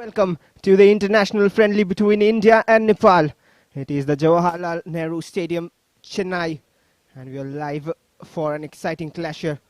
Welcome to the international friendly between India and Nepal. It is the Jawaharlal Nehru Stadium, Chennai, and we are live for an exciting clash here.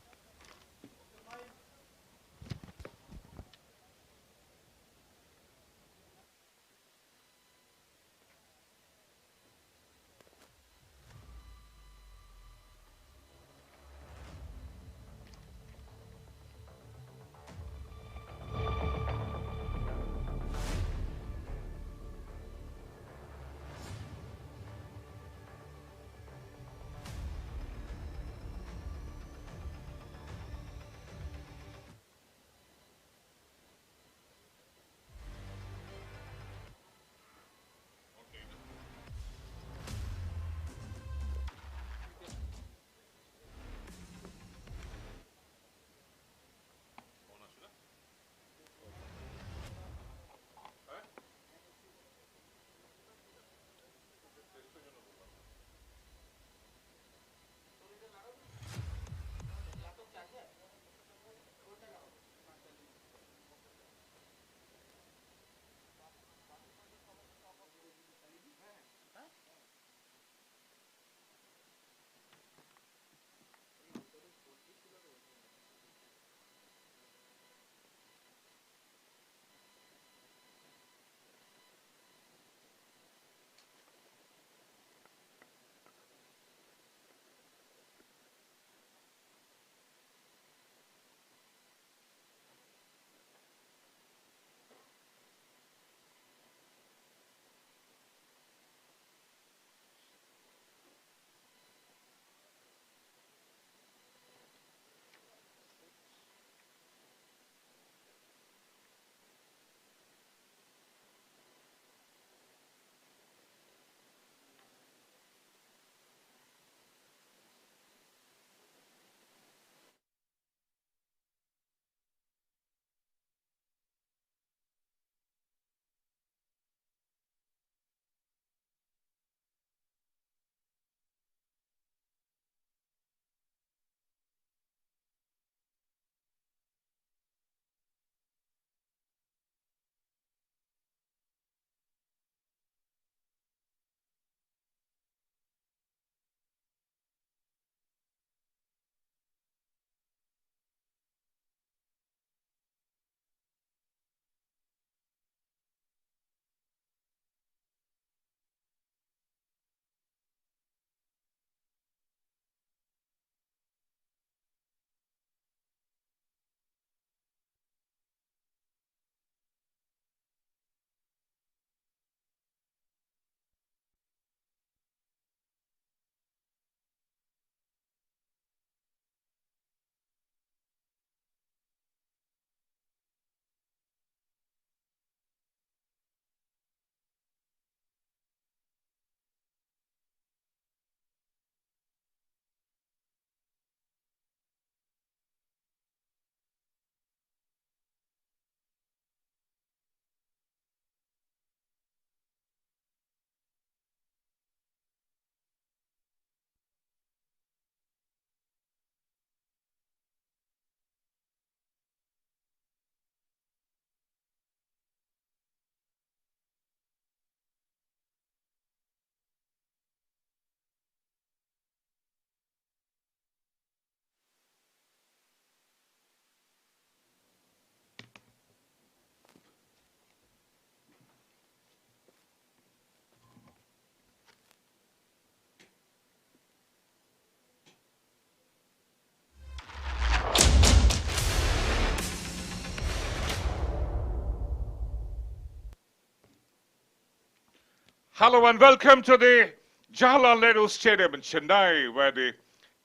Hello and welcome to the Jawaharlal Nehru Stadium in Chennai, where the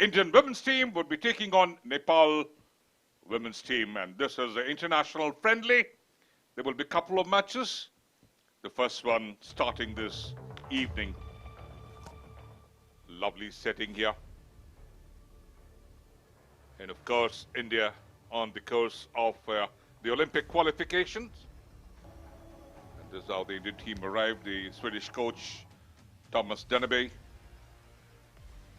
Indian women's team would be taking on Nepal women's team. And this is an international friendly. There will be a couple of matches. The first one starting this evening. Lovely setting here. And of course, India on the course of the Olympic qualifications. This is how the Indian team arrived. The Swedish coach, Thomas Deneby,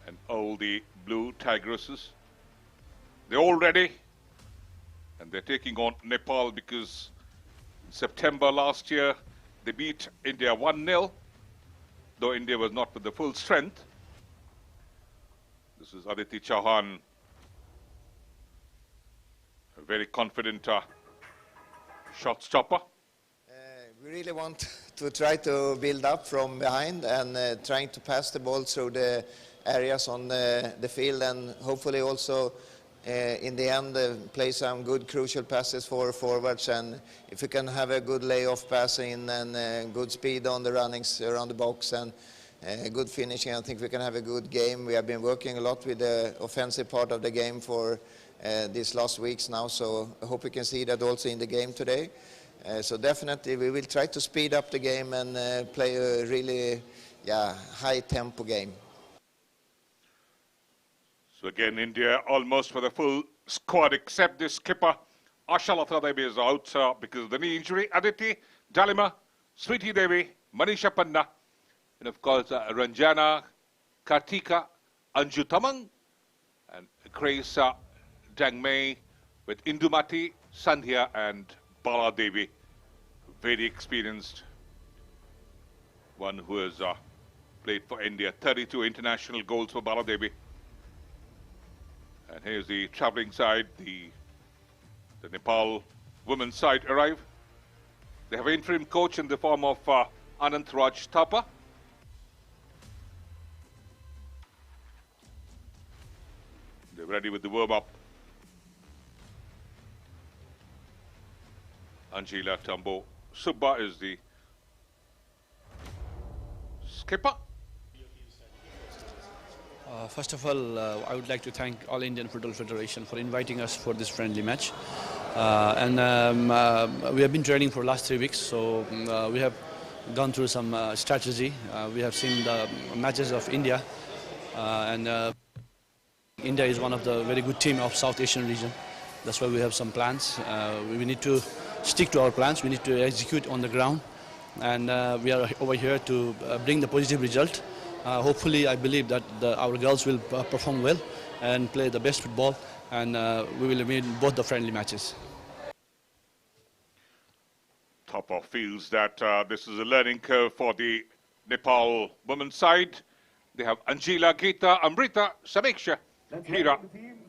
and all the blue tigresses. They're all ready. And they're taking on Nepal because September last year, they beat India 1-0, though India was not with the full strength. This is Aditi Chauhan, a very confident shot stopper. We really want to try to build up from behind and trying to pass the ball through the areas on the field, and hopefully also in the end play some good crucial passes for forwards. And if we can have a good layoff passing and good speed on the runnings around the box and good finishing, I think we can have a good game. We have been working a lot with the offensive part of the game for these last weeks now, so I hope we can see that also in the game today. So definitely we will try to speed up the game and play a really high tempo game. So again, India almost for the full squad except the skipper. Ashalata Devi is out because of the knee injury. Aditi, Dalima, Sweetie Devi, Manisha Panna, and of course Ranjana, Kartika, Anju Tamang, and Grace Dangmei with Indumati, Sandhya and Bala Devi. Very experienced one who has played for India. 32 international goals for Bala Devi. And here's the travelling side, the Nepal women's side arrive. They have an interim coach in the form of Anant Raj Thapa. They're ready with the warm-up. Angela Tambo Subba is the skipper. First of all, I would like to thank All Indian Football Federation for inviting us for this friendly match. We have been training for the last 3 weeks, so we have gone through some strategy. We have seen the matches of India, and India is one of the very good team of South Asian region. That's why we have some plans. We need to stick to our plans. We need to execute on the ground, and we are over here to bring the positive result. Hopefully, I believe that our girls will perform well and play the best football, and we will win both the friendly matches. Thapa feels that this is a learning curve for the Nepal women's side. They have Angela, Geeta, Amrita, Sameksha, Hira,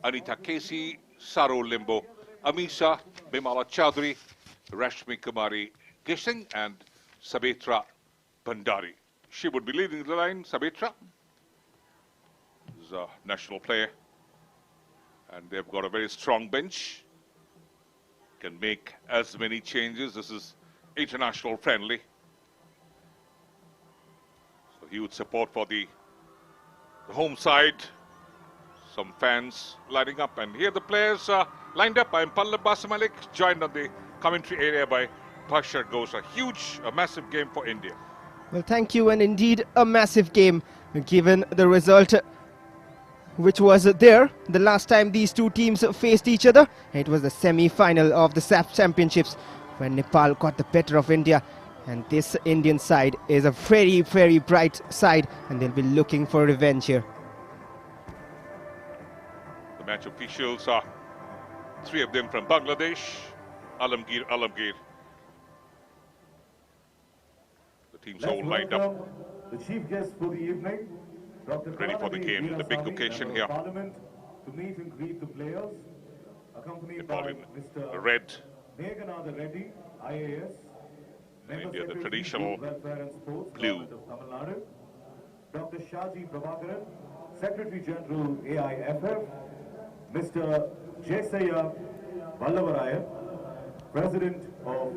Anita Casey, Saro Limbo, Amisa, Bimala Chaudhary, Rashmi Kumari Gising, and Sabitra Bandari. She would be leading the line, Sabitra. Is a national player. And they've got a very strong bench. Can make as many changes. This is international friendly. So huge support for the home side. Some fans lining up. And here the players are lined up. I'm Pallab Basamalik, joined on the commentary area by Bhashar Ghosh. A massive game for India. Well, thank you, and indeed a massive game given the result which was there the last time these two teams faced each other. It was the semi-final of the SAP Championships when Nepal got the better of India, and this Indian side is a very, very bright side, and they'll be looking for revenge here. The match officials are three of them from Bangladesh. Alamgir. Teams all lined up, the chief guest for the evening, Dr. ready for the game, the big occasion here. Parliament to meet and greet the players, accompanied by Mr. Red. Meghanada Reddy, IAS, India, the traditional blue. Tamil Nadu, Dr. Shaji Prabhakaran, Secretary General AIFF, Mr. Jesaya Vallavaraya, President of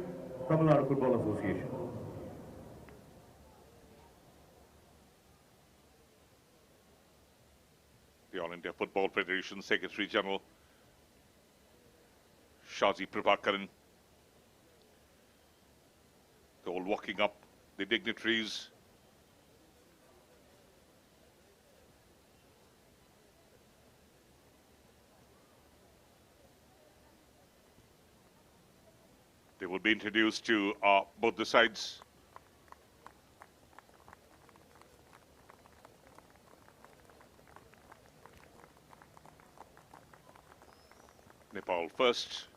Tamil Nadu Football Association. The All India Football Federation Secretary General Shaji Prabhakaran. They're all walking up, the dignitaries. They will be introduced to both the sides. Nepal first.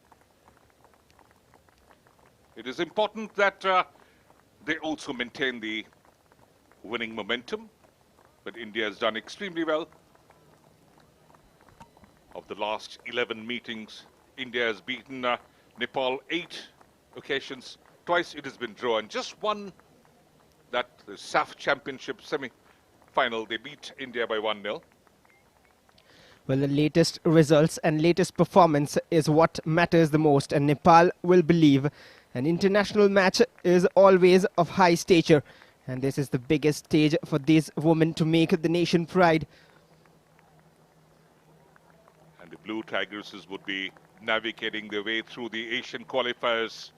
It is important that they also maintain the winning momentum. But India has done extremely well. Of the last 11 meetings, India has beaten Nepal 8 occasions. Twice it has been drawn. Just one, that the SAF Championship semi-final, they beat India by 1-0. Well, the latest results and latest performance is what matters the most, and Nepal will believe an international match is always of high stature, and this is the biggest stage for these women to make the nation pride. And the Blue Tigresses would be navigating their way through the Asian qualifiers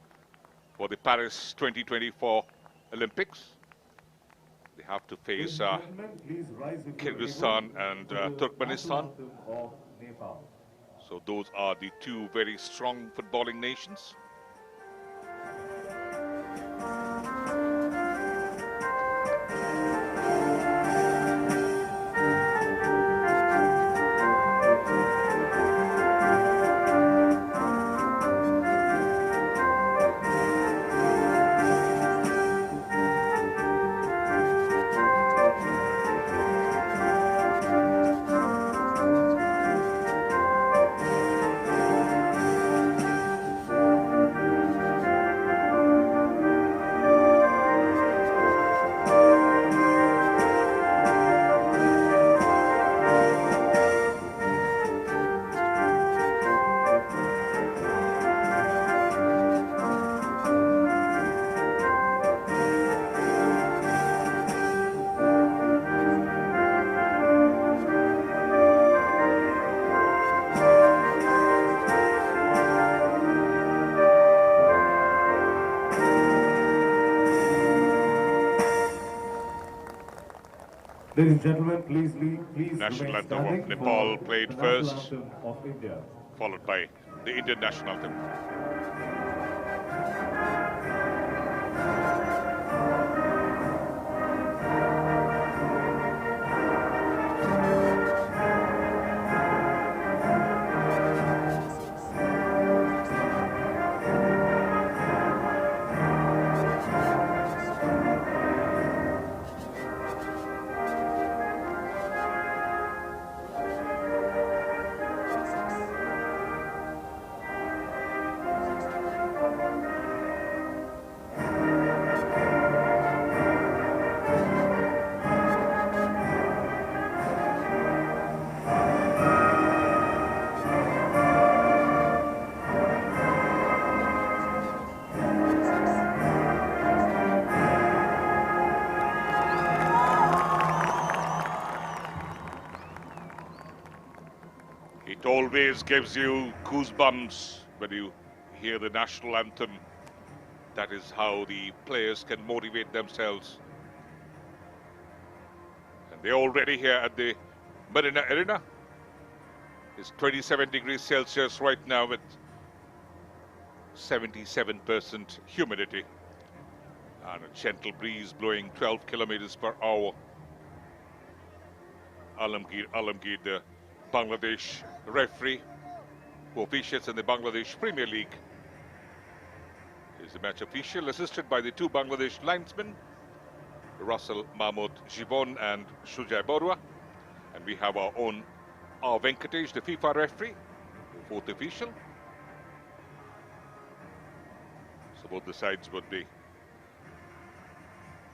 for the Paris 2024 Olympics. They have to face Kyrgyzstan and Turkmenistan. So those are the two very strong footballing nations. Ladies and gentlemen, please National remain anthem of standing Nepal for played the national first, anthem of India. followed by the Indian national anthem. It always gives you goosebumps when you hear the national anthem. That is how the players can motivate themselves. And they're already here at the Marina Arena. It's 27 degrees Celsius right now with 77% humidity and a gentle breeze blowing 12 kilometers per hour. Alamgir, the Bangladesh referee who officiates in the Bangladesh Premier League, is the match official, assisted by the two Bangladesh linesmen, Russell Mahmood Jibon and Shujai Borua. And we have our own R. Venkatesh, the FIFA referee, the fourth official. So both the sides would be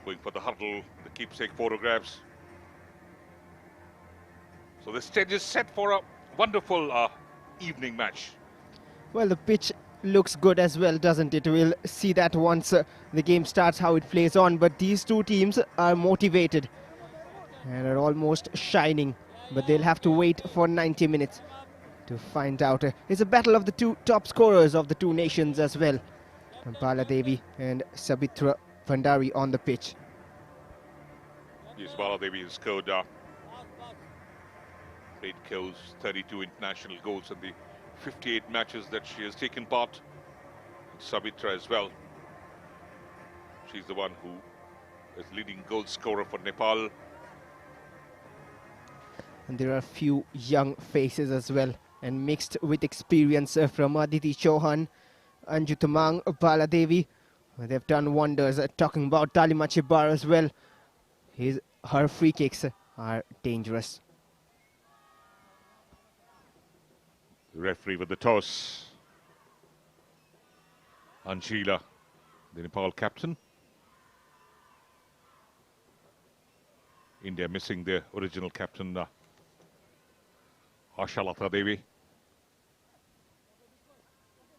going for the huddle, the keepsake photographs. So the stage is set for a wonderful evening match. Well, the pitch looks good as well, doesn't it? We'll see that once the game starts, how it plays on. But these two teams are motivated and are almost shining. But they'll have to wait for 90 minutes to find out. It's a battle of the two top scorers of the two nations as well. Bala Devi and Sabitra Bhandari on the pitch. Yes, Bala Devi has scored 8 kills, 32 international goals in the 58 matches that she has taken part. Sabitra as well. She's the one who is leading goal scorer for Nepal. And there are a few young faces as well, and mixed with experience from Aditi Chauhan, Anju Tamang, Bala Devi. They've done wonders. Talking about Dalima Chibar as well. Her free kicks are dangerous. The referee with the toss. Anshila, the Nepal captain. India missing their original captain, Ashalata Devi.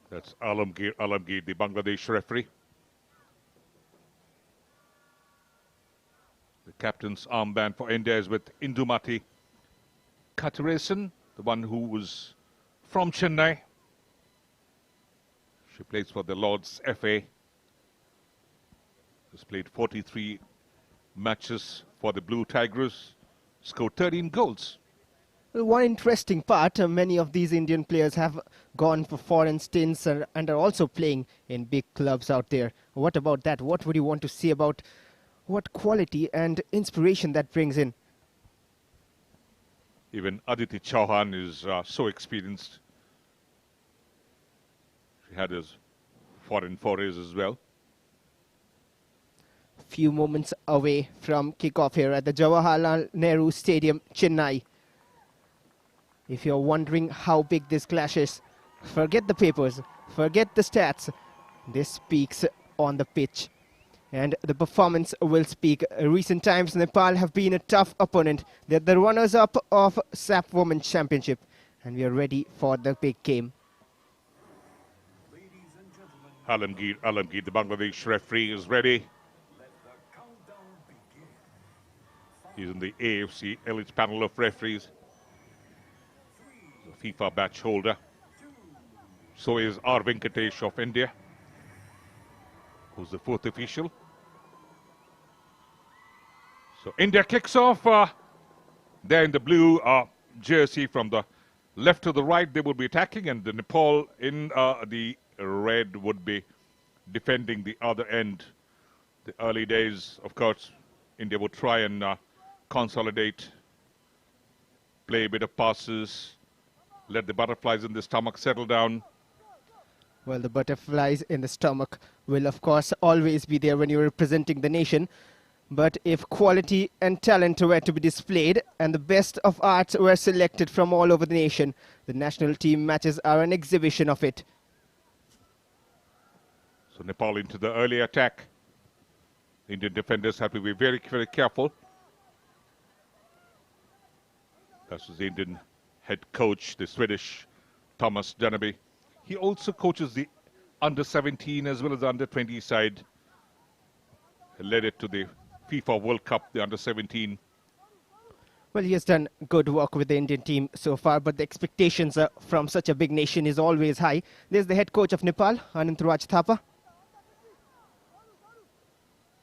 That's Alamgir, the Bangladesh referee. The captain's armband for India is with Indumati Kathiresan, the one who was from Chennai. She plays for the Lord's FA. Has played 43 matches for the Blue Tigers, scored 13 goals. Well, one interesting part, many of these Indian players have gone for foreign stints and are also playing in big clubs out there. What about that? What would you want to say about what quality and inspiration that brings in? Even Aditi Chauhan is so experienced. She had his foreign forays as well. Few moments away from kickoff here at the Jawaharlal Nehru Stadium, Chennai. If you're wondering how big this clash is, forget the papers, forget the stats. This speaks on the pitch. And the performance will speak. Recent times, Nepal have been a tough opponent. They're the runners-up of SAP Women's Championship. And we are ready for the big game. Alamgir, the Bangladesh referee, is ready. He's in the AFC Elite panel of referees. The FIFA badge holder. So is R. Venkatesh of India, who's the fourth official. So India kicks off. There in the blue jersey from the left to the right, they will be attacking, and the Nepal in the red would be defending the other end. The early days, of course, India would try and consolidate, play a bit of passes, let the butterflies in the stomach settle down. Well, the butterflies in the stomach will, of course, always be there when you're representing the nation. But if quality and talent were to be displayed and the best of arts were selected from all over the nation, the national team matches are an exhibition of it. So Nepal into the early attack. Indian defenders have to be very, very careful. That's the Indian head coach, the Swedish Thomas Dennerby. He also coaches the under-17 as well as the under-20 side. He led it to the FIFA World Cup, the under-17. Well, he has done good work with the Indian team so far, but the expectations from such a big nation is always high. There's the head coach of Nepal, Anantraj Thapa.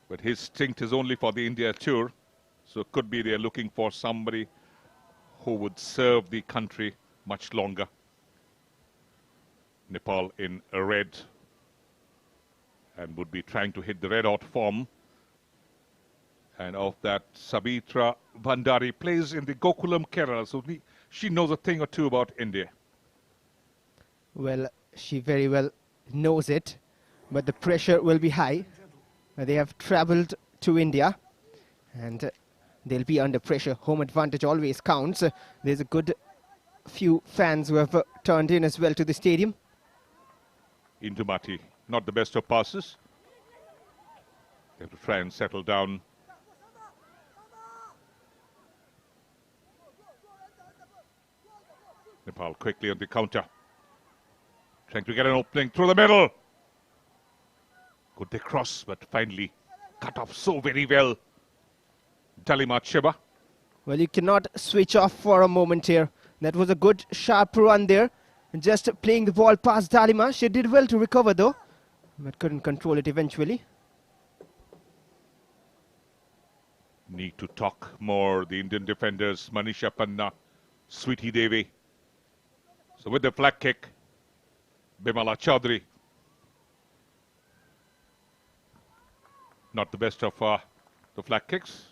But his stint is only for the India tour, so it could be they're looking for somebody who would serve the country much longer. Nepal in red and would be trying to hit the red-hot form. And of that, Sabitra Bhandari plays in the Gokulam Kerala, so she knows a thing or two about India. Well, she very well knows it, but the pressure will be high. They have travelled to India and they'll be under pressure. Home advantage always counts. There's a good few fans who have turned in as well to the stadium. Indumati, not the best of passes. They have to try and settle down. Nepal quickly on the counter. Trying to get an opening through the middle. Good they cross, but finally cut off so very well. Dalima Chibar. Well, you cannot switch off for a moment here. That was a good sharp run there. Just playing the ball past Dalima. She did well to recover though, but couldn't control it eventually. Need to talk more, the Indian defenders, Manisha Panna, Sweetie Devi. So with the flag kick, Bimala Chaudhary. Not the best of the flag kicks.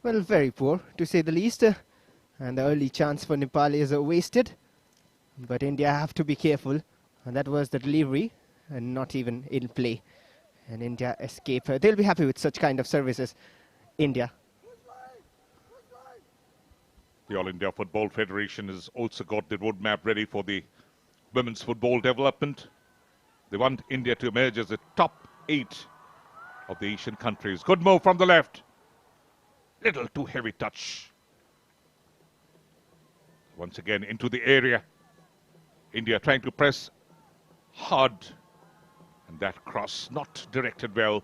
Well, very poor to say the least. And the early chance for Nepal is wasted. But India have to be careful. And that was the delivery and not even in play. And India escape. They'll be happy with such kind of services. India. The All India Football Federation has also got the roadmap ready for the women's football development. They want India to emerge as the top 8 of the Asian countries. Good move from the left. Little too heavy touch. Once again into the area. India trying to press hard. And that cross not directed well.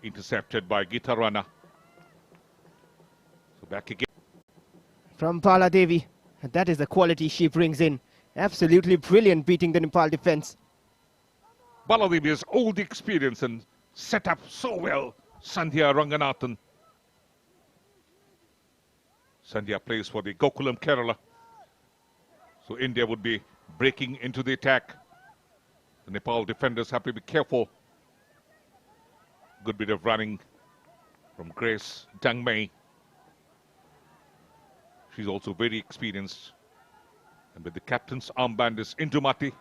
Intercepted by Geeta Rana. So back again. From Bala Devi. And that is the quality she brings in. Absolutely brilliant beating the Nepal defense. Baladevi has all the experience and set up so well. Sandhya Ranganathan. Sandhya plays for the Gokulam Kerala. So India would be breaking into the attack. The Nepal defenders have to be careful. Good bit of running from Grace Dangmei. She's also very experienced. And with the captain's armband is Indumati.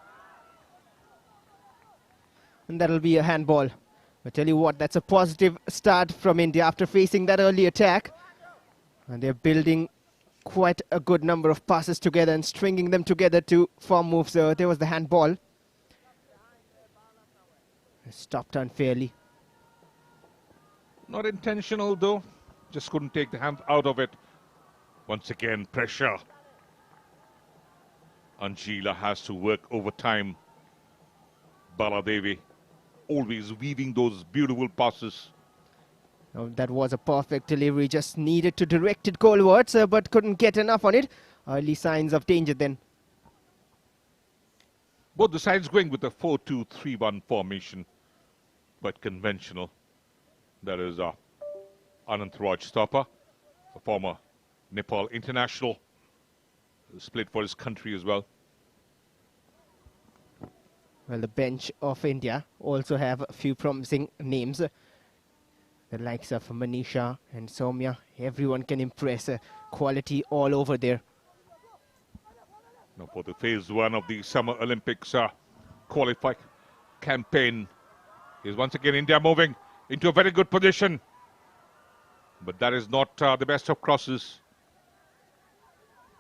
And that'll be a handball. I tell you what, that's a positive start from India after facing that early attack. And they're building quite a good number of passes together and stringing them together to form moves. There was the handball. Stopped unfairly. Not intentional though. Just couldn't take the hand out of it. Once again, pressure. Angela has to work overtime. Baladevi always weaving those beautiful passes. Oh, that was a perfect delivery. Just needed to direct it goalwards, but couldn't get enough on it. Early signs of danger then. Both the sides going with a 4-2-3-1 formation. Quite conventional. That is Anant Raj Stopper, a former Nepal international. Who's played for his country as well. Well, the bench of India also have a few promising names. The likes of Manisha and Soumya. Everyone can impress. Quality all over there. Now for the phase 1 of the Summer Olympics qualifying campaign is once again India moving into a very good position. But that is not the best of crosses.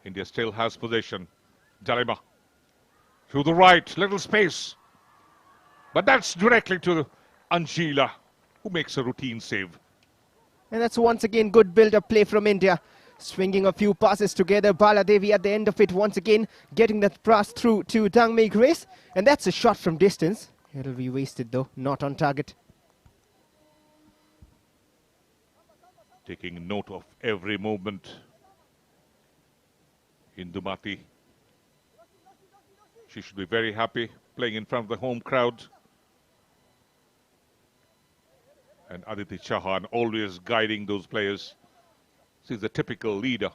India still has possession. Dalima through the right, little space. But that's directly to Angela, who makes a routine save. And that's once again good build-up play from India. Swinging a few passes together. Baladevi at the end of it once again getting that pass through to Dangmei Grace. And that's a shot from distance. It'll be wasted though, not on target. Taking note of every movement. Indumati. She should be very happy playing in front of the home crowd. And Aditi Chauhan always guiding those players. She's a typical leader.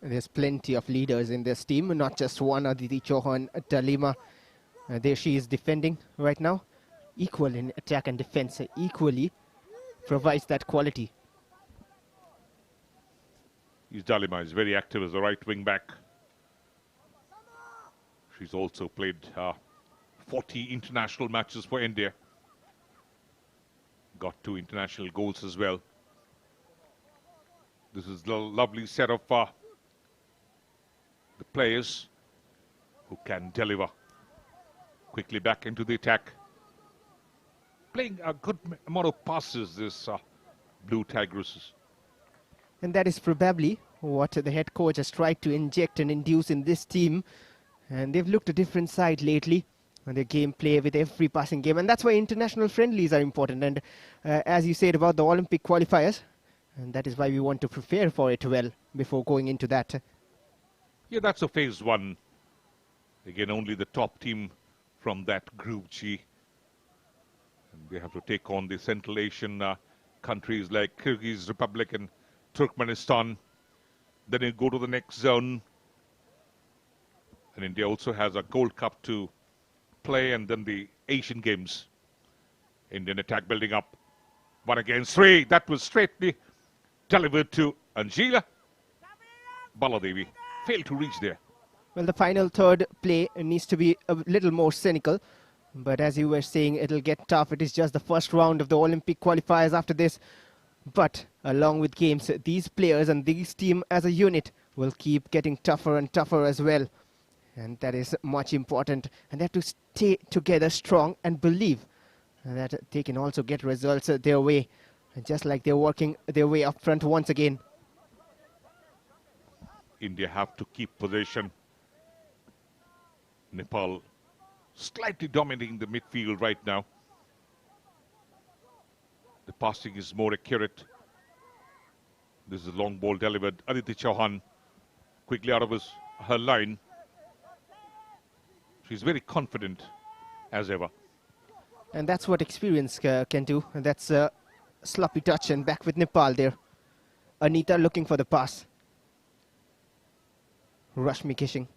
There's plenty of leaders in this team, not just one. Aditi Chauhan, Dalima. There she is defending right now. Equal in attack and defense. Equally provides that quality. Dalima is very active as a right wing back. She's also played 40 international matches for India. Got 2 international goals as well. This is the lovely set of the players who can deliver. Quickly back into the attack. Playing a good amount of passes, this Blue Tigresses. And that is probably what the head coach has tried to inject and induce in this team. And they've looked a different side lately. And their gameplay with every passing game. And that's why international friendlies are important. And as you said about the Olympic qualifiers, and that is why we want to prepare for it well before going into that. Yeah, that's a phase 1. Again, only the top team from that Group G. And they have to take on the Central Asian countries like Kyrgyz Republic and Turkmenistan. Then you go to the next zone. And India also has a Gold Cup to play, and then the Asian Games. Indian attack building up. 1 against 3. That was straightly delivered to Angela. Baladevi failed to reach there. Well, the final third play needs to be a little more cynical. But as you were saying, it'll get tough. It is just the first round of the Olympic qualifiers after this. But along with games, these players and these team as a unit will keep getting tougher and tougher as well. And that is much important. And they have to stay together strong and believe that they can also get results their way. Just like they're working their way up front once again. India have to keep possession. Nepal slightly dominating the midfield right now. The passing is more accurate. This is a long ball delivered. Aditi Chauhan quickly out of her line. She's very confident as ever. And that's what experience can do. And that's a sloppy touch and back with Nepal there. Anita looking for the pass. Rashmi kissing.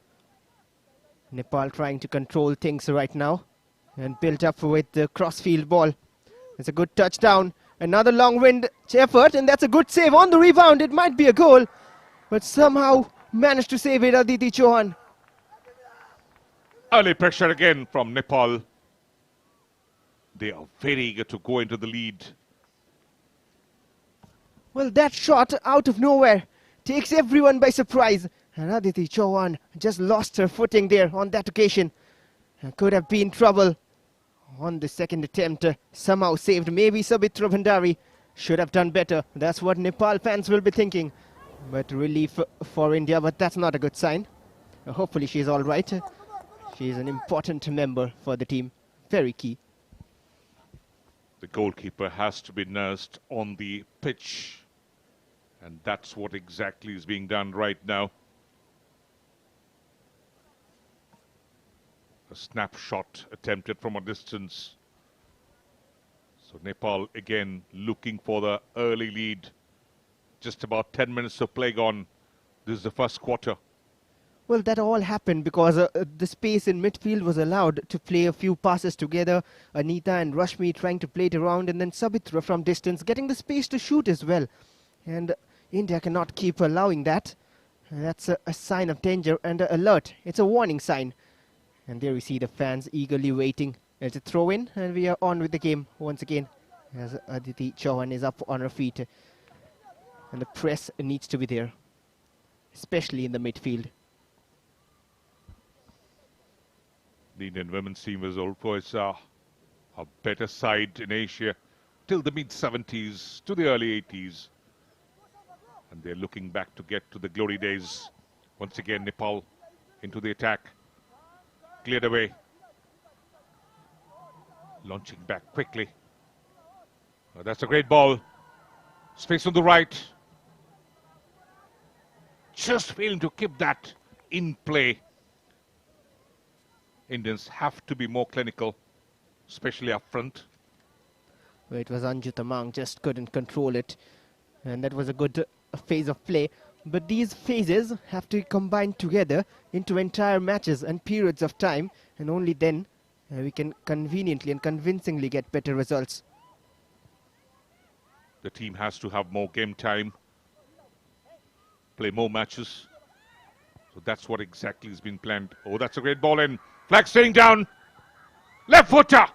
Nepal trying to control things right now and built up with the crossfield ball. It's a good touchdown. Another long range effort, and that's a good save on the rebound. It might be a goal, but somehow managed to save it, Aditi Chauhan. Early pressure again from Nepal. They are very eager to go into the lead. Well, that shot out of nowhere takes everyone by surprise. And Aditi Chauhan just lost her footing there on that occasion. And could have been trouble on the second attempt. Somehow saved. Maybe Sabitra Bhandari should have done better. That's what Nepal fans will be thinking. But relief for India, but that's not a good sign. Hopefully she's all right. She's an important member for the team. Very key. The goalkeeper has to be nursed on the pitch. And that's what exactly is being done right now. A snapshot attempted from a distance. So Nepal again looking for the early lead. Just about 10 minutes of play gone. This is the first quarter. Well, that all happened because the space in midfield was allowed to play a few passes together. Anita and Rashmi trying to play it around, and then Sabitra from distance getting the space to shoot as well. And India cannot keep allowing that. That's a sign of danger and alert. It's a warning sign. And there we see the fans eagerly waiting. It's a throw-in, and we are on with the game once again as Aditi Chauhan is up on her feet. And the press needs to be there, especially in the midfield. The Indian women's team was always a better side in Asia till the mid-70s to the early 80s. And they're looking back to get to the glory days. Once again, Nepal into the attack. Cleared away. Launching back quickly. That's a great ball. Space on the right. Just failing to keep that in play. Indians have to be more clinical, especially up front. Well, it was Anju Tamang, just couldn't control it. And that was a good phase of play. But these phases have to combine together into entire matches and periods of time. And only then we can conveniently and convincingly get better results. The team has to have more game time, play more matches. So that's what exactly has been planned. Oh, that's a great ball in. Flag staying down. Left footer.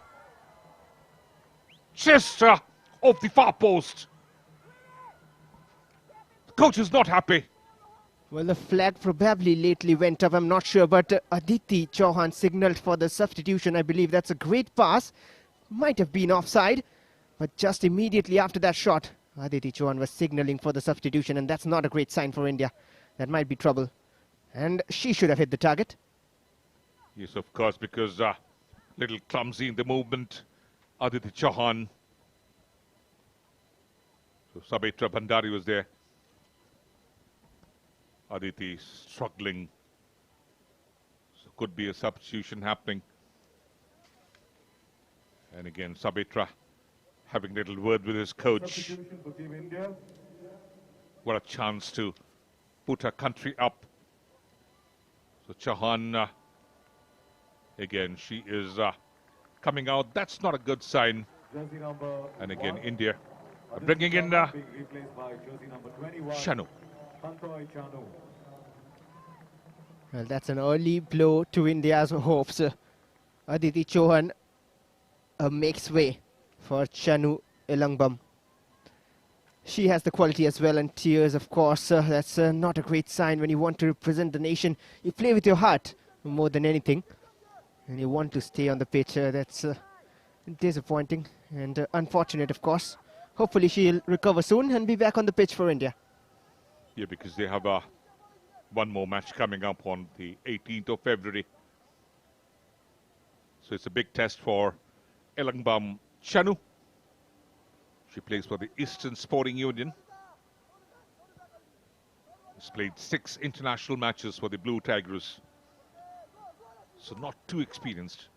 Just off the far post. The coach is not happy. Well, the flag probably lately went up, I'm not sure, but Aditi Chauhan signaled for the substitution. I believe that's a great pass. Might have been offside, but just immediately after that shot, Aditi Chauhan was signaling for the substitution, and that's not a great sign for India. That might be trouble. And she should have hit the target. Yes, of course, because little clumsy in the movement. Aditi Chauhan. So Sabitra Bhandari was there. Aditi struggling. So could be a substitution happening. And again, Sabitra having a little word with his coach. Substitution for Team India. What a chance to put her country up. So Chauhan, again, she is coming out. That's not a good sign. Jersey number And again, 1. India bringing in Being replaced by jersey number 21. Shanu. Santoy Chanu. Well, that's an early blow to India's hopes. Aditi Chauhan makes way for Chanu Elangbam. She has the quality as well, and tears, of course. That's not a great sign when you want to represent the nation. You play with your heart more than anything, and you want to stay on the pitch. That's disappointing and unfortunate, of course. Hopefully she'll recover soon and be back on the pitch for India. Yeah, because they have one more match coming up on the 18th of February. So it's a big test for Elangbam Chanu. She plays for the Eastern Sporting Union. She's played 6 international matches for the Blue Tigers. So not too experienced.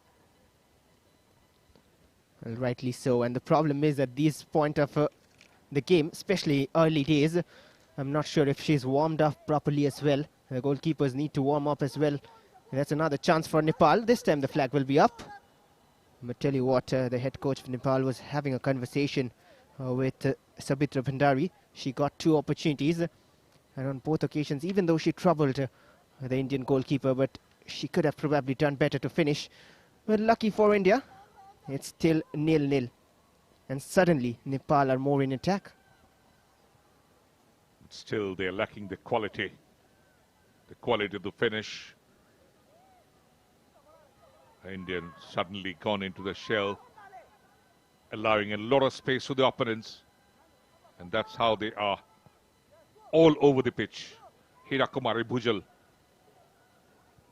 Well, rightly so. And the problem is at this point of the game, especially early days, I'm not sure if she's warmed up properly as well. The goalkeepers need to warm up as well. That's another chance for Nepal. This time the flag will be up. But tell you what, the head coach of Nepal was having a conversation with Sabitra Bhandari. She got 2 opportunities, and on both occasions, even though she troubled the Indian goalkeeper, but she could have probably done better to finish. But lucky for India, it's still 0-0, and suddenly Nepal are more in attack. Still, they're lacking the quality of the finish. Indian suddenly gone into the shell, allowing a lot of space to the opponents, and that's how they are all over the pitch. Hirakumari Bhujal,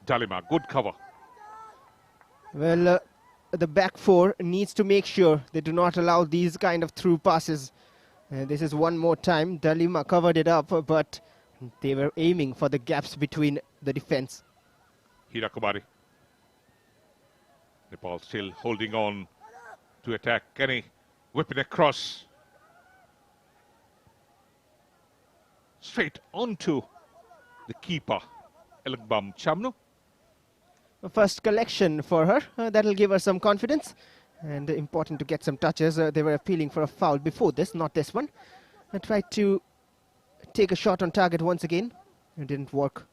Dalima, good cover. Well, the back 4 needs to make sure they do not allow these kind of through passes. This is one more time. Dalima covered it up, but they were aiming for the gaps between the defense. Hirakumari. Nepal still holding on to attack. Kenny whipping across. Straight onto the keeper, Elangbam Chanu. First collection for her. That'll give her some confidence. And important to get some touches. They were appealing for a foul before this, not this one. I tried to take a shot on target once again. It didn't work.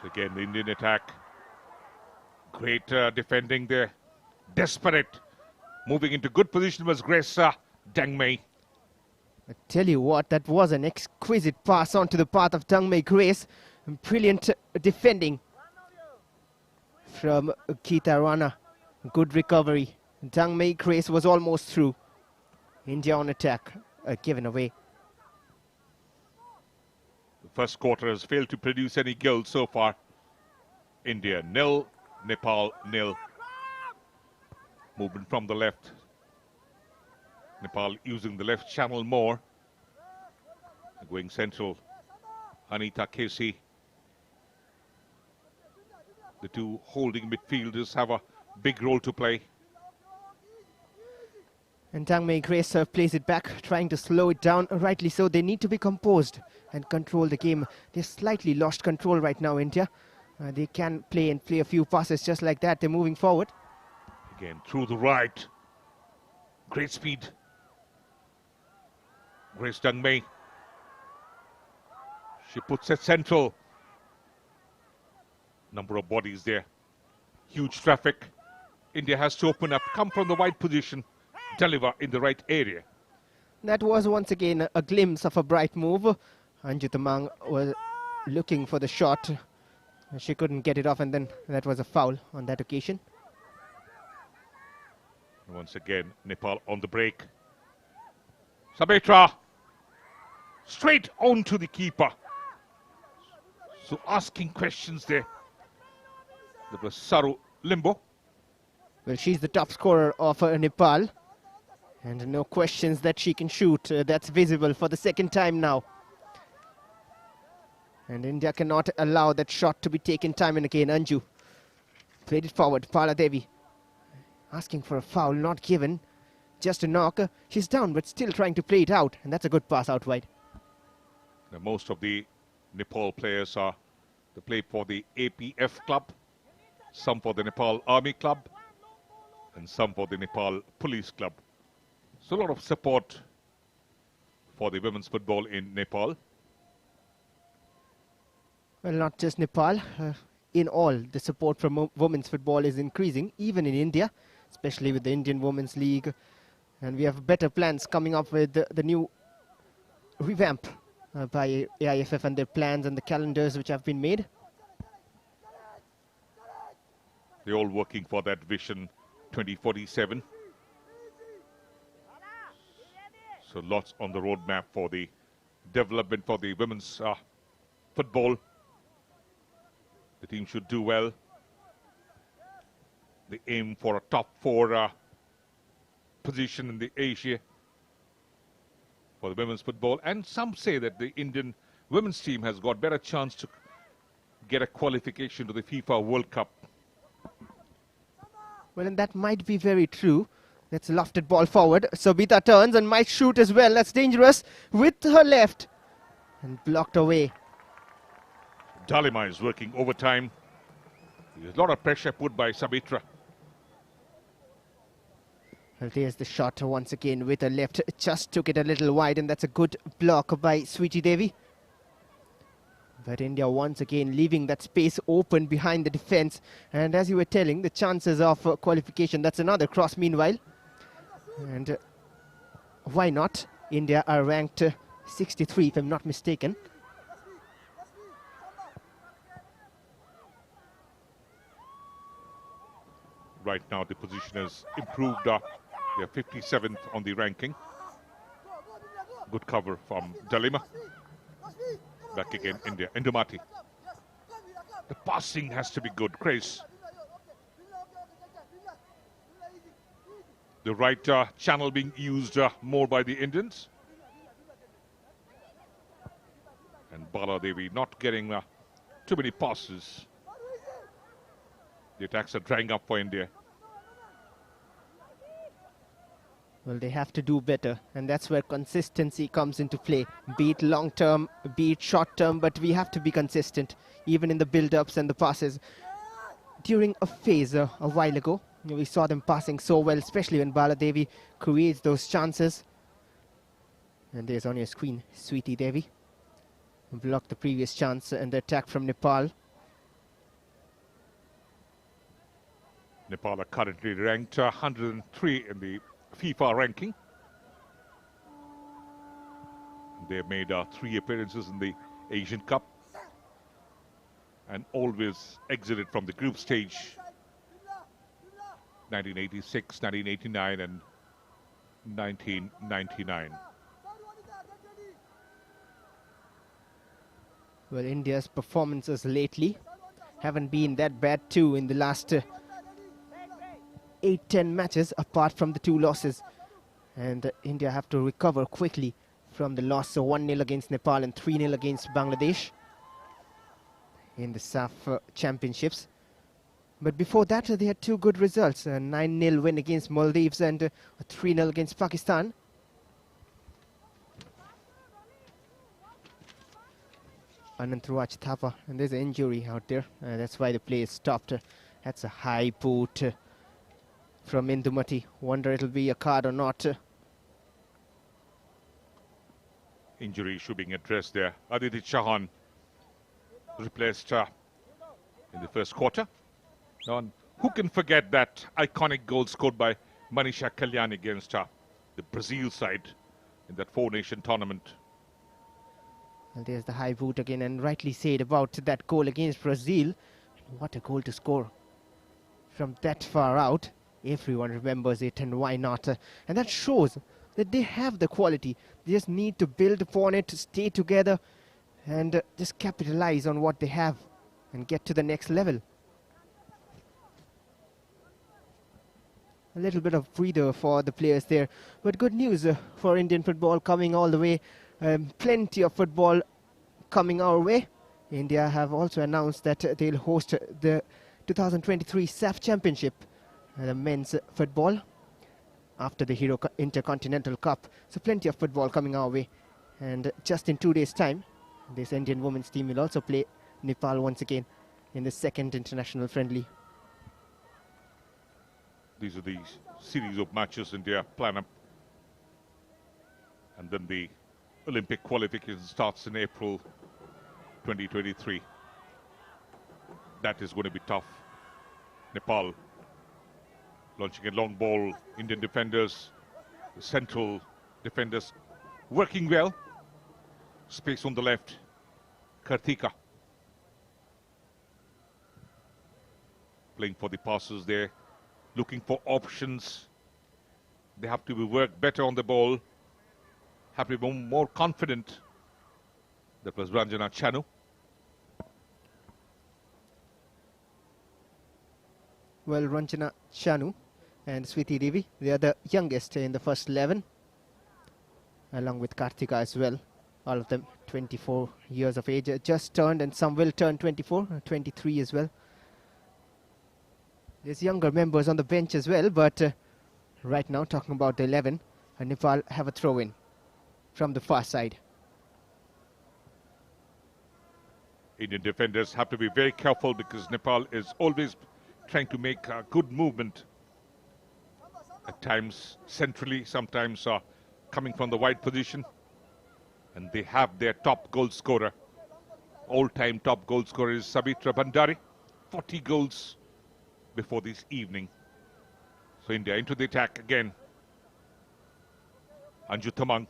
So again, the Indian attack. Great defending there. Desperate. Moving into good position was Grace Dangmei. I tell you what, that was an exquisite pass onto the path of Dangmei Grace. Brilliant defending from Geeta Rana. Good recovery. Dangmei Grace was almost through. India on attack, given away. The first quarter has failed to produce any goals so far. India 0, Nepal 0. Movement from the left. Nepal using the left channel more. Going central. Anita Kesey. The 2 holding midfielders have a big role to play. And Dangmei Grace plays it back, trying to slow it down. Rightly so, they need to be composed and control the game. They slightly lost control right now, India. They can play a few passes just like that. They're moving forward. Again, through the right. Great speed. Grace Dangmei. She puts it central. Number of bodies there. Huge traffic. India has to open up, come from the wide position, deliver in the right area. That was once again a glimpse of a bright move. Anju Tamang was looking for the shot. She couldn't get it off, and then that was a foul on that occasion. Once again, Nepal on the break. Sabetra straight on to the keeper. So asking questions there. That was Saru Limbo. Well, she's the top scorer of Nepal. And no questions that she can shoot. That's visible for the second time now. And India cannot allow that shot to be taken time and again. Anju played it forward. Pala Devi asking for a foul, not given. Just a knock. She's down, but still trying to play it out. And that's a good pass out wide. Now, most of the Nepal players they play for the APF club, some for the Nepal Army club, and some for the Nepal Police club. So a lot of support for the women's football in Nepal. Well, not just Nepal. in all, the support for women's football is increasing, even in India, especially with the Indian Women's League. And we have better plans coming up with the new revamp by AIFF and their plans and the calendars which have been made. They're all working for that vision 2047. So lots on the roadmap for the development for the women's football. The team should do well. They aim for a top 4 position in the Asia for the women's football. And some say that the Indian women's team has got better chance to get a qualification to the FIFA World Cup. Well, and that might be very true. That's a lofted ball forward. Sabita turns and might shoot as well. That's dangerous with her left. And blocked away. Dalima is working overtime. There's a lot of pressure put by Sabitra. Well, there's the shot once again with her left. Just took it a little wide, and that's a good block by Sweetie Devi. But India once again leaving that space open behind the defense. And as you were telling, the chances of qualification, that's another cross meanwhile. And why not? India are ranked 63, if I'm not mistaken. Right now the position has improved. They're 57th on the ranking. Good cover from Dalima. Back again, India. Indumati. The passing has to be good. Chris. The right channel being used more by the Indians. And Bala Devi not getting too many passes. The attacks are drying up for India. Well, they have to do better, and that's where consistency comes into play. Be it long term, be it short term, but we have to be consistent, even in the build-ups and the passes. During a phase a while ago, we saw them passing so well, especially when Bala Devi creates those chances. And there's on your screen, Sweetie Devi. Blocked the previous chance and the attack from Nepal. Nepal are currently ranked 103 in the FIFA ranking. They have made 3 appearances in the Asian Cup and always exited from the group stage. 1986, 1989 and 1999. Well, India's performances lately haven't been that bad too in the last 8-10 matches, apart from the 2 losses. And India have to recover quickly from the loss. So 1-0 against Nepal and 3-0 against Bangladesh in the SAF championships. But before that, they had 2 good results. A 9-0 win against Maldives and a 3-0 against Pakistan. Ananthraj Thapa, and there's an injury out there. That's why the play is stopped. That's a high boot from Indumati. Wonder it'll be a card or not. Injury issue being addressed there. Aditi Chauhan replaced in the first quarter. Now, who can forget that iconic goal scored by Manisha Kalyan against the Brazil side in that 4-nation tournament? And there's the high boot again, and rightly said about that goal against Brazil. What a goal to score from that far out. Everyone remembers it, and why not? And that shows that they have the quality. They just need to build upon it, stay together, and just capitalize on what they have and get to the next level. A little bit of breather for the players there, but good news for Indian football coming all the way. Plenty of football coming our way. India have also announced that they'll host the 2023 SAF Championship, the men's football, after the Hero Intercontinental Cup. So plenty of football coming our way. And just in 2 days' time, this Indian women's team will also play Nepal once again in the 2nd international friendly. These are the series of matches India plan up. And then the Olympic qualification starts in April 2023. that is going to be tough. Nepal launching a long ball. Indian defenders, the central defenders working well. Space on the left. Karthika playing for the passes there, looking for options. They have to work better on the ball, have to be more confident. That was Ranjana Chanu. Well, Ranjana Chanu and Switi Devi, they are the youngest in the first 11, along with Karthika as well. All of them 24 years of age, just turned, and some will turn 24, 23 as well. There's younger members on the bench as well, but right now, talking about the 11, Nepal have a throw-in from the far side. Indian defenders have to be very careful because Nepal is always trying to make good movement. At times centrally, sometimes coming from the wide position. And they have their top goal scorer. All-time top goal scorer is Sabitra Bhandari. 40 goals before this evening. So India into the attack again. Anju Thamang.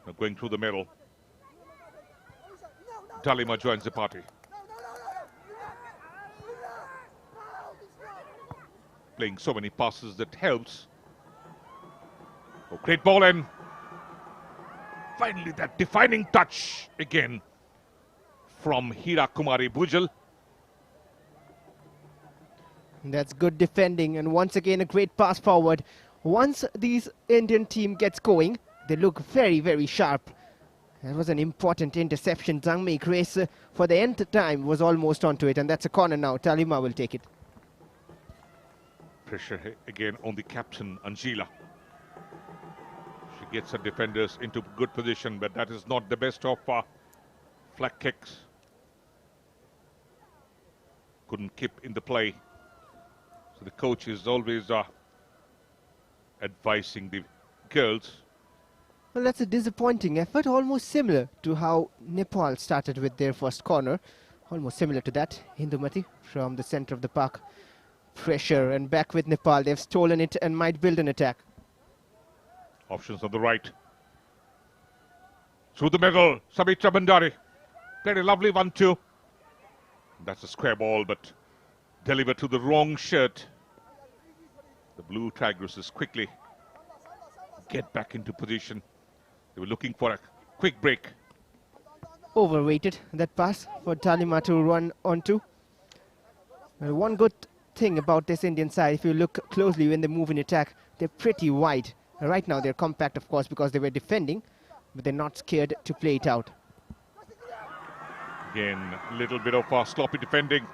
Now going through the middle. Dalima joins the party. Playing so many passes that helps. Oh, great ball, and finally that defining touch again from Hira Kumari Bhujal. That's good defending, and once again a great pass forward. Once this Indian team gets going, they look very, very sharp. That was an important interception. Zhangmei Grace for the nth time was almost onto it, and that's a corner now. Talima will take it. Pressure again on the captain, Anjila. She gets her defenders into good position, but that is not the best of flag kicks. Couldn't keep in the play. So the coach is always advising the girls. Well, that's a disappointing effort, almost similar to how Nepal started with their first corner. Almost similar to that. Indumati from the center of the park. Pressure, and back with Nepal. They've stolen it and might build an attack. Options on the right. Through the middle, Sabitra Bhandari. Played a lovely 1-2. That's a square ball, but delivered to the wrong shirt. The Blue Tigresses quickly get back into position. They were looking for a quick break. Overweighted, that pass for Talima to run onto. One good thing about this Indian side, if you look closely when they move in attack, they're pretty wide. Right now they're compact, of course, because they were defending, but they're not scared to play it out. Again, a little bit of sloppy defending,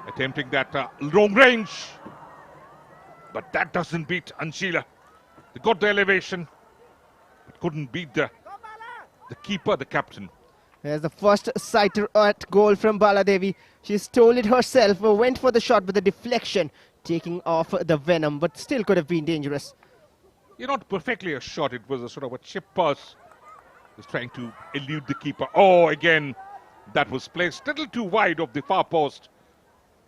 attempting that long range, but that doesn't beat Anjila. They got the elevation, but couldn't beat the keeper, the captain. There's the first sighter at goal from Baladevi. She stole it herself, went for the shot with the deflection, taking off the venom, but still could have been dangerous. Not perfectly a shot, it was a sort of a chip pass. Just trying to elude the keeper. Oh, again, that was placed a little too wide of the far post.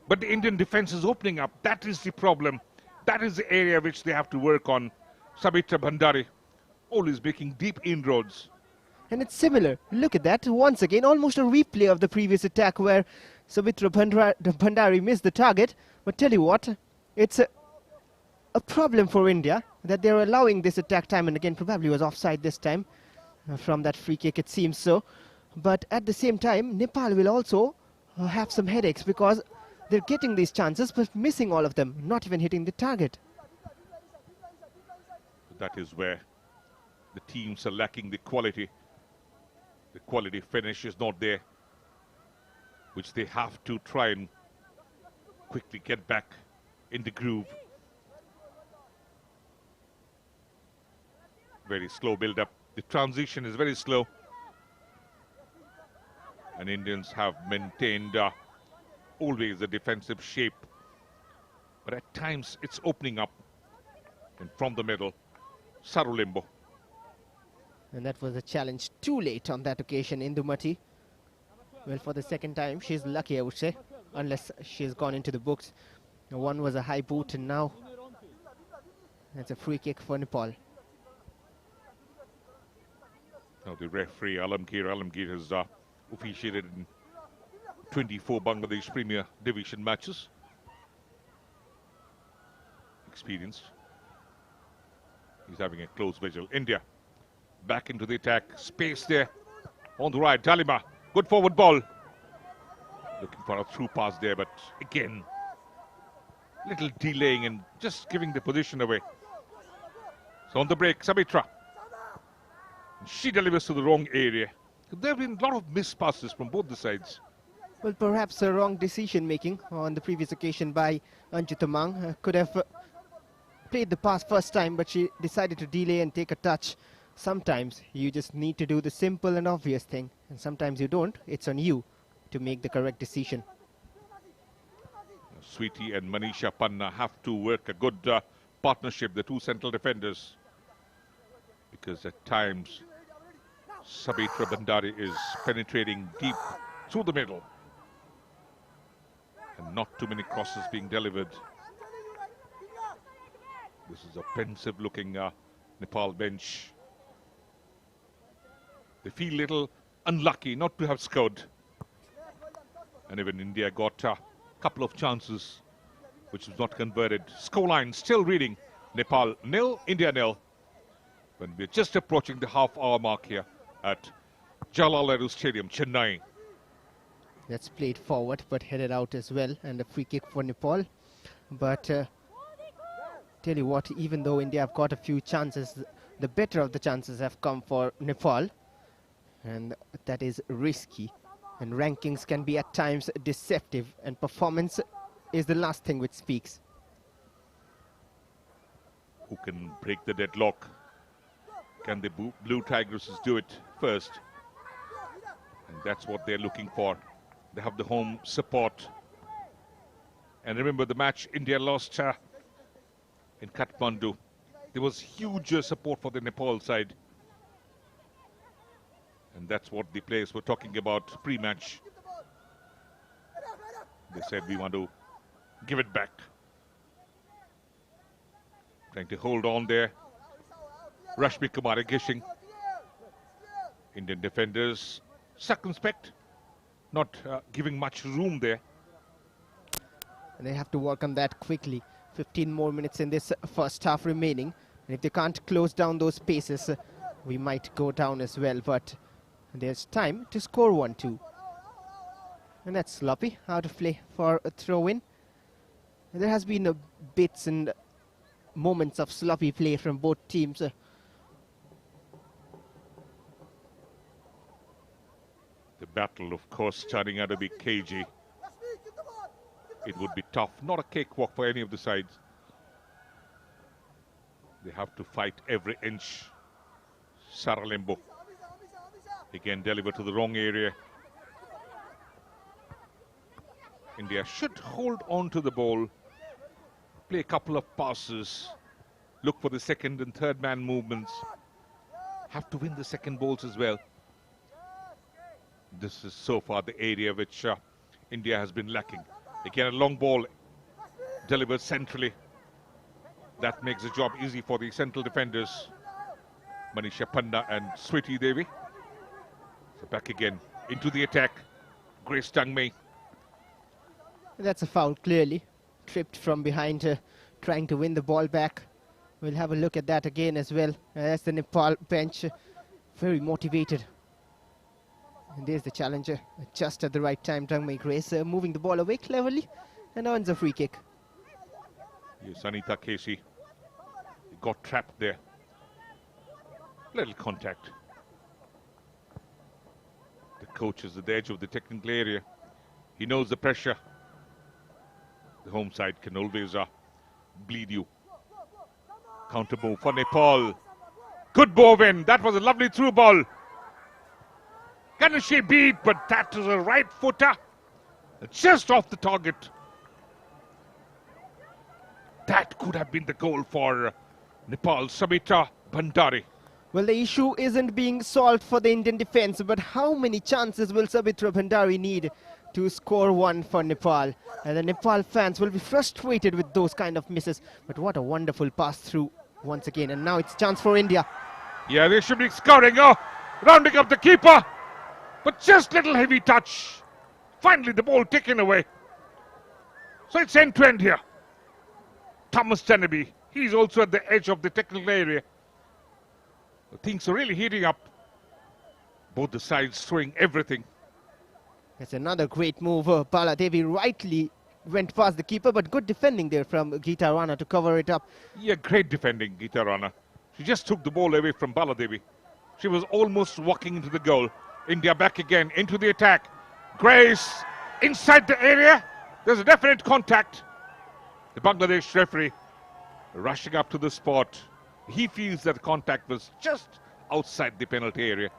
But the Indian defense is opening up. That is the problem. That is the area which they have to work on. Sabitra Bhandari always making deep inroads. And it's similar. Look at that. Once again, almost a replay of the previous attack where Sabitra Bhandari missed the target. But tell you what, it's a problem for India that they're allowing this attack time and again. Probably was offside this time from that free kick, it seems so. But at the same time, Nepal will also have some headaches because they're getting these chances but missing all of them, not even hitting the target. That is where the teams are lacking the quality. The quality finish is not there, which they have to try and quickly get back in the groove. Very slow build-up. The transition is very slow. And Indians have maintained always a defensive shape. But at times it's opening up. And from the middle, Sarulimbo. And that was a challenge too late on that occasion, Indumati. Well, for the second time, she's lucky, I would say, unless she's gone into the books. One was a high boot, and now it's a free kick for Nepal. Now the referee Alamgir has officiated in 24 Bangladesh Premier Division matches. Experienced. He's having a close visual. India back into the attack. Space there on the right. Dalima, good forward ball. Looking for a through pass there, but again, little delaying and just giving the position away. So on the break, Sabitra. She delivers to the wrong area. There have been a lot of missed passes from both the sides. Well, perhaps a wrong decision making on the previous occasion by Anju Tamang. Could have played the pass first time, but she decided to delay and take a touch. Sometimes you just need to do the simple and obvious thing, and sometimes you don't. It's on you to make the correct decision. Sweetie and Manisha Panna have to work a good partnership, the two central defenders, because at times Sabitra Bandari is penetrating deep through the middle and not too many crosses being delivered. This is a pensive looking Nepal bench. They feel a little unlucky not to have scored. And even India got a couple of chances which was not converted. Scoreline still reading. Nepal 0, India 0. When we're just approaching the half-hour mark here at Jawaharlal Nehru Stadium, Chennai. That's played forward but headed out as well, and a free kick for Nepal. But tell you what, even though India have got a few chances, the better of the chances have come for Nepal, and that is risky. And rankings can be at times deceptive, and performance is the last thing which speaks. Who can break the deadlock? Can the Blue Tigresses do it first? And that's what they're looking for. They have the home support. And remember the match India lost in Kathmandu. There was huge support for the Nepal side. And that's what the players were talking about pre-match. They said we want to give it back. Trying to hold on there. Rashmi Kumari Gishing. Indian defenders circumspect, not giving much room there. And they have to work on that quickly. 15 more minutes in this first half remaining. And if they can't close down those spaces, we might go down as well. But there's time to score 1-2. And that's sloppy, out of play for a throw-in. There has been bits and moments of sloppy play from both teams. The battle, of course, turning out to be cagey. It would be tough, not a cakewalk for any of the sides. They have to fight every inch. Saralembo again delivered to the wrong area. India should hold on to the ball, play a couple of passes, look for the second and third man movements, have to win the second balls as well. This is so far the area which India has been lacking. Again, a long ball delivered centrally. That makes the job easy for the central defenders, Manisha Panna and Sweetie Devi. So back again into the attack. Grace Tangmei. That's a foul, clearly. Tripped from behind, trying to win the ball back. We'll have a look at that again as well. As the Nepal bench, very motivated. And there's the challenger, just at the right time. Tangmei Grace moving the ball away cleverly and earns a free kick. Yes, Anita Casey got trapped there. Little contact. The coach is at the edge of the technical area. He knows the pressure. The home side can always bleed you. Counter move for Nepal. Good bowin. That was a lovely through ball. Can she beat? But that is a right footer. Just off the target. That could have been the goal for Nepal. Sabitra Bandari. Well, the issue isn't being solved for the Indian defense, but how many chances will Sabitra Bhandari need to score one for Nepal? And the Nepal fans will be frustrated with those kind of misses. But what a wonderful pass through once again. And now it's a chance for India. Yeah, they should be scouting. Oh, rounding up the keeper. But just little heavy touch. Finally, the ball taken away. So it's end-to-end here. Thomas Tenaby, he's also at the edge of the technical area. Things are really heating up. Both the sides throwing everything. It's another great move. Bala Devi rightly went past the keeper, but good defending there from Geeta Rana to cover it up. Yeah, great defending, Geeta Rana. She just took the ball away from Bala Devi. She was almost walking into the goal. India back again into the attack. Grace inside the area. There's a definite contact. The Bangladesh referee rushing up to the spot. He feels that contact was just outside the penalty area.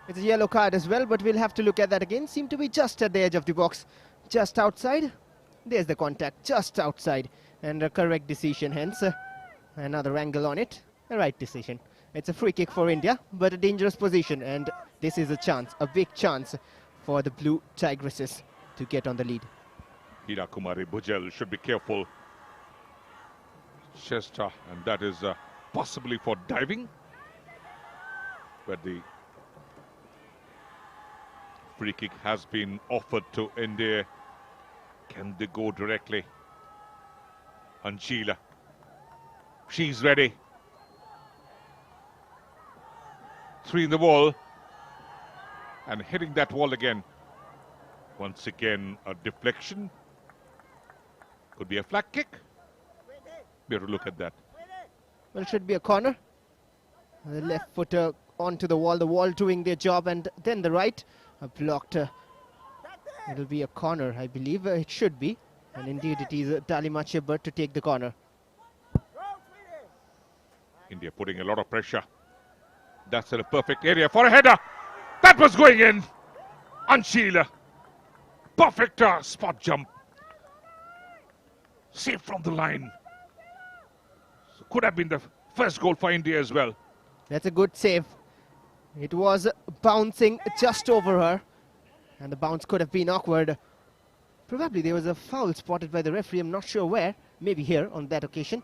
It's a yellow card as well, but we'll have to look at that again. Seemed to be just at the edge of the box. Just outside. There's the contact, just outside. And a correct decision, hence. Another angle on it. A right decision. It's a free kick for India, but a dangerous position. And this is a chance, a big chance for the Blue Tigresses to get on the lead. Hira Kumari Bhujel should be careful. Chester, and that is possibly for diving. But the free kick has been offered to India. Can they go directly? Anshila. She's ready. Three in the wall. And hitting that wall again. Once again, a deflection. Could be a flag kick. Better look at that. Well, it should be a corner. The left footer onto the wall doing their job, and then the right blocked. It'll be a corner, I believe. It should be. And indeed, it is Dalima Chibber to take the corner. India putting a lot of pressure. That's a perfect area for a header. That was going in. Anshila. Perfect spot jump. Safe from the line. So could have been the first goal for India as well. That's a good save. It was bouncing just over her. And the bounce could have been awkward. Probably there was a foul spotted by the referee. I'm not sure where. Maybe here on that occasion.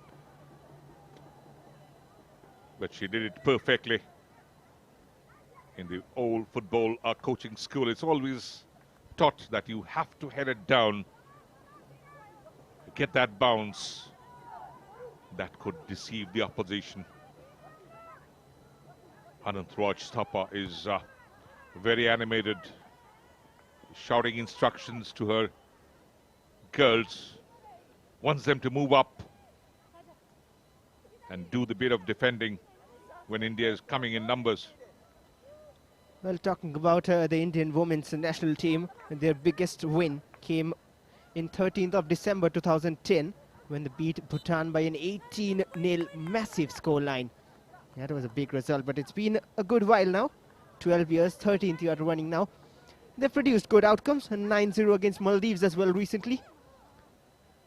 But she did it perfectly. In the old football coaching school, it's always taught that you have to head it down. Get that bounce. That could deceive the opposition. Anant Raj Thapa is very animated, shouting instructions to her girls, wants them to move up and do the bit of defending when India is coming in numbers. Well, talking about the Indian women's national team, their biggest win came in 13th of December 2010 when they beat Bhutan by an 18-0 massive scoreline. That was a big result, but it's been a good while now. 12 years, 13th year running now. They've produced good outcomes, and 9-0 against Maldives as well recently.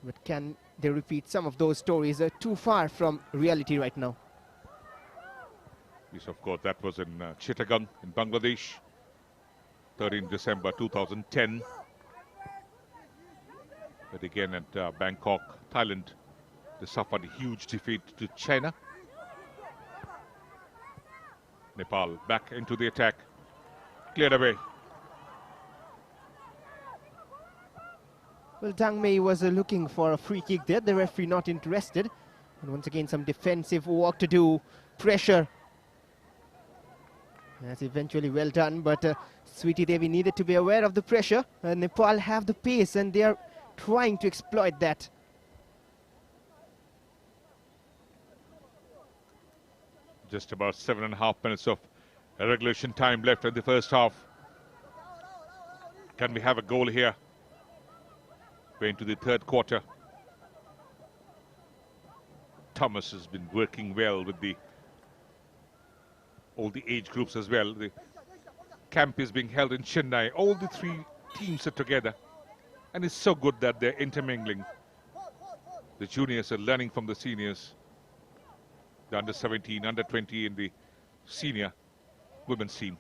But can they repeat some of those stories? Too far from reality right now. Yes, of course, that was in Chittagong in Bangladesh, 13 December 2010. But again at Bangkok, Thailand, they suffered a huge defeat to China. Nepal back into the attack, cleared away. Well, Dang Mei was looking for a free kick there. The referee not interested. And once again, some defensive work to do. Pressure. That's eventually well done, but Sweetie Devi needed to be aware of the pressure. Nepal have the pace, and they are trying to exploit that. Just about 7.5 minutes of regulation time left in the first half. Can we have a goal here? We're into the third quarter. Thomas has been working well with all the age groups as well. The camp is being held in Chennai. All the three teams are together. And it's so good that they're intermingling. The juniors are learning from the seniors. The under 17, under 20 in the senior women's team.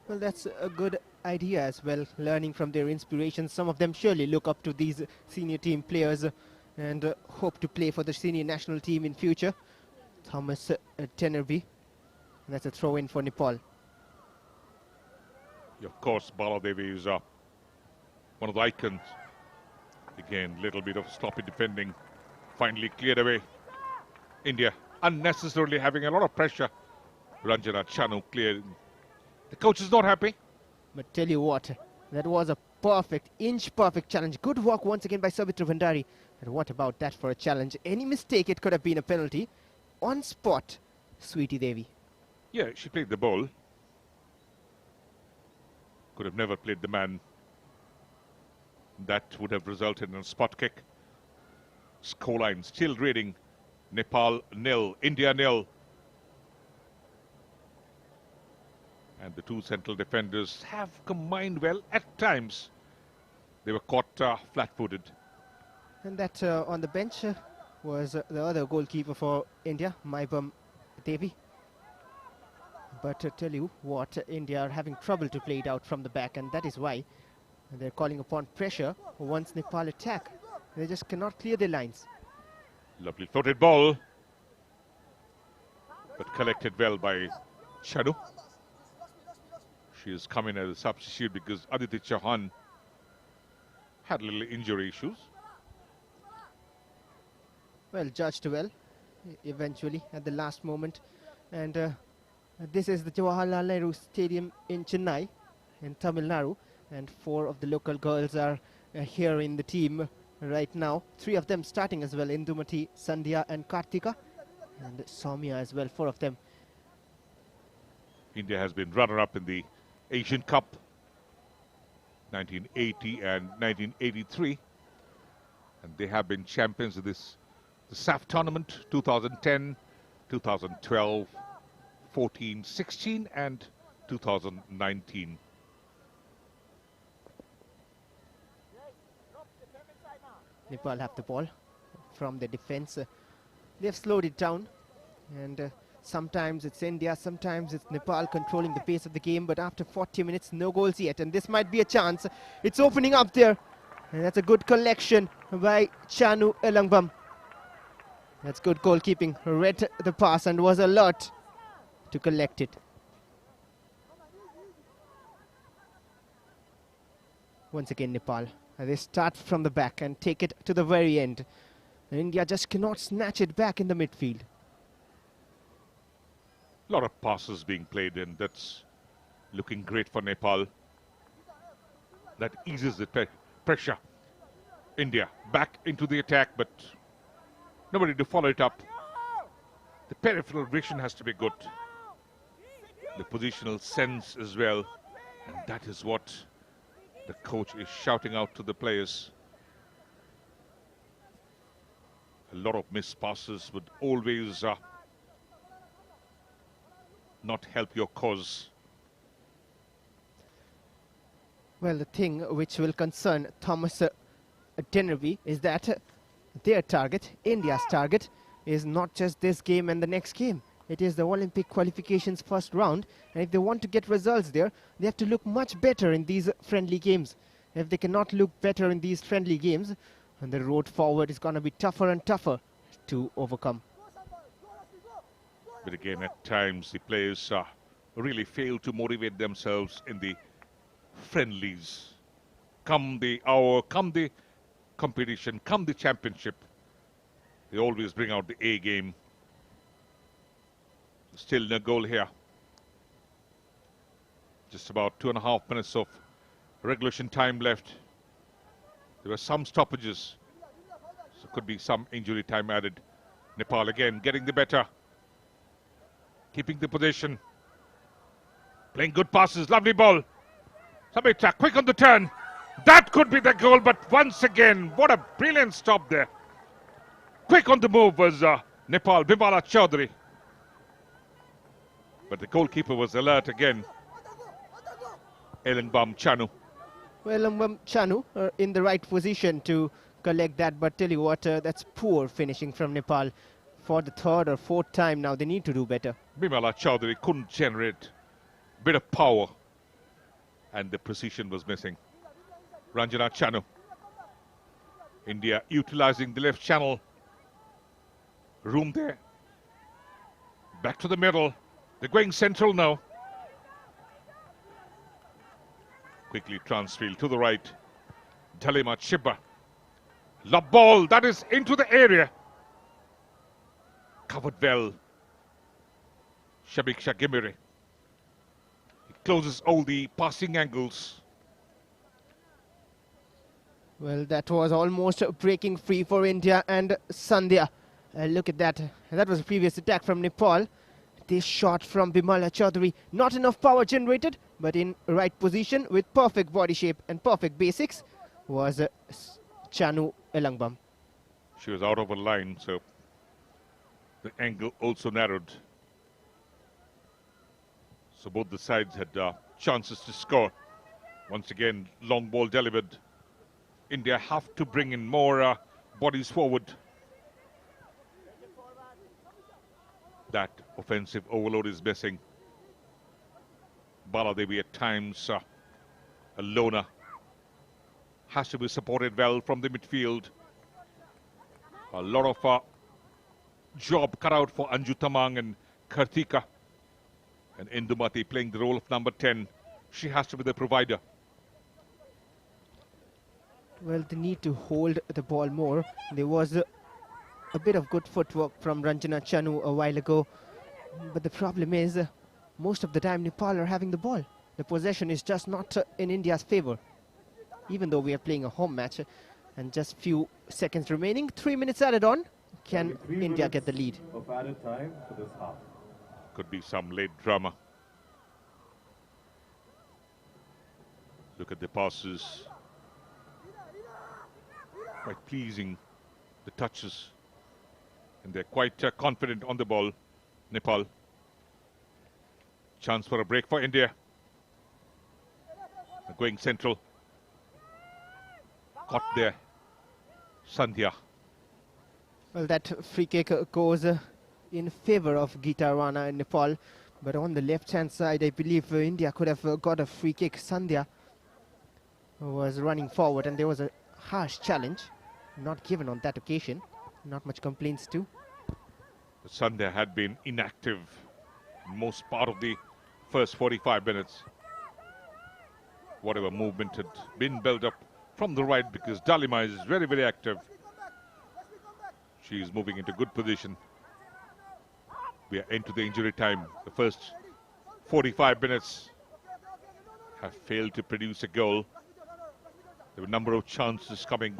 Well, that's a good idea as well, learning from their inspirations. Some of them surely look up to these senior team players and hope to play for the senior national team in future. Thomas Tenerby. That's a throw in for Nepal. Of course, Baladevi is one of the icons. Again, little bit of sloppy defending. Finally cleared away. India unnecessarily having a lot of pressure. Ranjana Chanu cleared. The coach is not happy. But tell you what, that was a perfect, inch-perfect challenge. Good work once again by Savitra Bhandari. And what about that for a challenge? Any mistake, it could have been a penalty. On spot, Sweetie Devi. Yeah, she played the ball. Could have never played the man. That would have resulted in a spot kick. Scoreline still reading. Nepal 0, India 0. And the two central defenders have combined well at times. They were caught flat-footed. And that on the bench was the other goalkeeper for India, Maibam Devi. But tell you what, India are having trouble to play it out from the back, and that is why they're calling upon pressure once Nepal attack. They just cannot clear their lines. Lovely floated ball, but collected well by Chanu. She has come in as a substitute because Aditi Chauhan had little injury issues. Well, judged well, eventually, at the last moment. And this is the Jawaharlal Nehru Stadium in Chennai, in Tamil Nadu. And 4 of the local girls are here in the team right now. 3 of them starting as well, Indumati, Sandhya and Kartika. And Soumya as well, 4 of them. India has been runner-up in the Asian Cup 1980 and 1983. And they have been champions of the SAF tournament 2010, 2012, 14, 16 and 2019. Nepal have the ball from the defense. They've slowed it down, and sometimes it's India, sometimes it's Nepal controlling the pace of the game, but after 40 minutes, no goals yet, and this might be a chance. It's opening up there, and that's a good collection by Chanu Elangbam. That's good goalkeeping. Read the pass and was alert to collect it. Once again, Nepal. They start from the back and take it to the very end. And India just cannot snatch it back in the midfield. A lot of passes being played, and that's looking great for Nepal. That eases the pressure. India back into the attack, but nobody to follow it up. The peripheral vision has to be good. The positional sense as well. And that is what the coach is shouting out to the players. A lot of missed passes would always not help your cause. Well, the thing which will concern Thomas Tenerby is that their target, India's target, is not just this game and the next game. It is the Olympic qualifications first round, and if they want to get results there, they have to look much better in these friendly games. If they cannot look better in these friendly games, then the road forward is going to be tougher and tougher to overcome. But again, at times the players really fail to motivate themselves in the friendlies. Come the hour, come the competition, come the championship, they always bring out the A game. Still no goal here. Just about 2.5 minutes of regulation time left. There were some stoppages, so could be some injury time added. Nepal again getting the better, keeping the possession, playing good passes, lovely ball. Sabita quick on the turn. That could be the goal, but once again, what a brilliant stop there. Quick on the move was Nepal, Bimala Chaudhary. But the goalkeeper was alert again. Elangbam Chanu. Well, Chanu are in the right position to collect that, but tell you what, that's poor finishing from Nepal. For the 3rd or 4th time now, they need to do better. Bimala Chowdhury couldn't generate a bit of power, and the precision was missing. Ranjana Chanu. India utilizing the left channel. Room there. Back to the middle. They're going central now. Quickly transfield to the right. Dalima Chibba. Lob ball. That is into the area. Covered well. Shabiksha Gimire. He closes all the passing angles. Well, that was almost breaking free for India and Sandhya. Look at that. That was a previous attack from Nepal. This shot from Bimala Chaudhary, not enough power generated, but in right position with perfect body shape and perfect basics, was Chanu Elangbam. She was out of her line, so the angle also narrowed. So both the sides had chances to score. Once again, long ball delivered. India have to bring in more bodies forward. That offensive overload is missing. Baladevi at times, a loner, has to be supported well from the midfield. A lot of job cut out for Anju Tamang and Kartika. And Indumati playing the role of number 10. She has to be the provider. Well, they need to hold the ball more. There was a bit of good footwork from Ranjana Chanu a while ago. But the problem is, most of the time Nepal are having the ball. The possession is just not in India's favor. Even though we are playing a home match and just few seconds remaining, 3 minutes added on, can India get the lead? Of added time for this half. Could be some late drama. Look at the passes. Quite pleasing, the touches. And they're quite confident on the ball, Nepal. Chance for a break for India. They're going central. Caught there. Sandhya. Well, that free kick goes in favor of Geeta Rana in Nepal. But on the left-hand side, I believe India could have got a free kick. Sandhya was running forward and there was a harsh challenge. Not given on that occasion. Not much complaints too. Sandhya had been inactive most part of the first 45 minutes. Whatever movement had been built up from the right, because Dalima is very, very active. She is moving into good position. We are into the injury time. The first 45 minutes have failed to produce a goal. There were a number of chances coming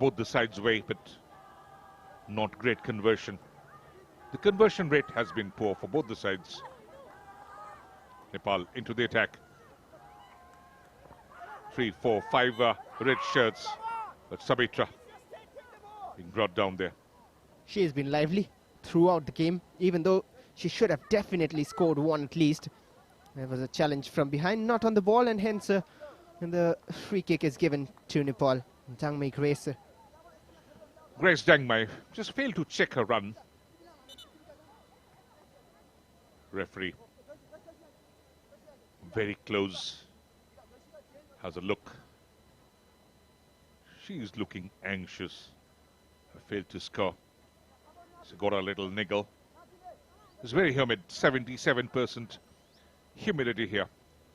both the sides' way, but not great conversion. The conversion rate has been poor for both the sides. Nepal into the attack. 3, 4, 5 red shirts, but Sabitra being brought down there. She has been lively throughout the game, even though she should have definitely scored one at least. There was a challenge from behind, not on the ball, and hence the free kick is given to Nepal. Dangmei Grace. Grace Dangmei just failed to check her run. Referee very close. Has a look. She's looking anxious. Failed to score. So got a little niggle. It's very humid, 77% humidity here.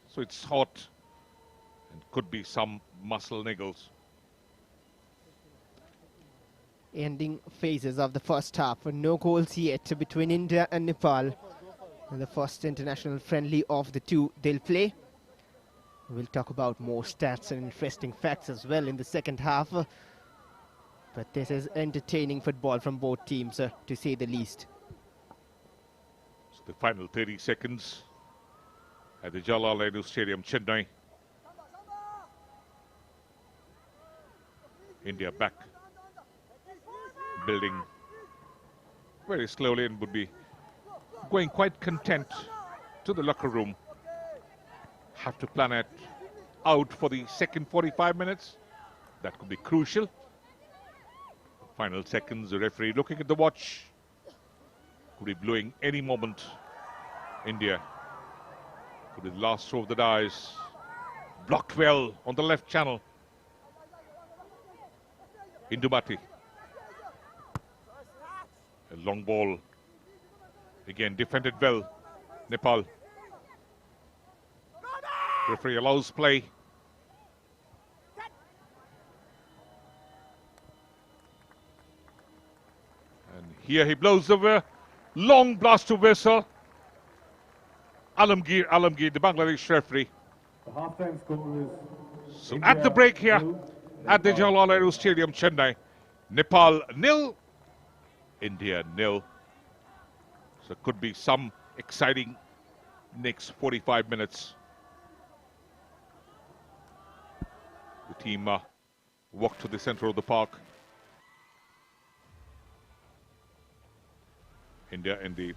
So it's hot and could be some muscle niggles. Ending phases of the first half. No goals yet between India and Nepal. The first international friendly of the two they'll play. We'll talk about more stats and interesting facts as well in the second half. But this is entertaining football from both teams, to say the least. So the final 30 seconds at the Jawaharlal Nehru Stadium, Chennai. India back, building very slowly, and would be going quite content to the locker room. Have to plan it out for the second 45 minutes. That could be crucial. Final seconds, the referee looking at the watch. Could be blowing any moment. India. Could be the last throw of the dice. Blocked well on the left channel. Indumati. A long ball. Again defended well. Nepal. Referee allows play. And here he blows over. Long blast to whistle. Alamgir, the Bangladesh referee. The halftime score is So India at the break here, 0, at the Nepal Jawaharlal Nehru Stadium, Chennai. Nepal 0, India 0. So could be some exciting next 45 minutes. The team walk to the center of the park. India and the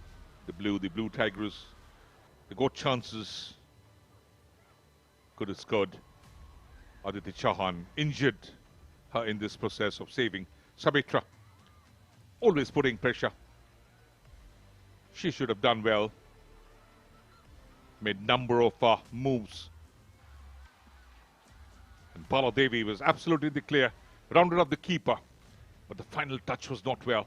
blue Tigers. They got chances. Could have scored. Aditi Chauhan injured her in this process of saving. Sabitra always putting pressure. She should have done well. Made number of moves. And Bala Devi was absolutely the clear. Rounded up the keeper. But the final touch was not well.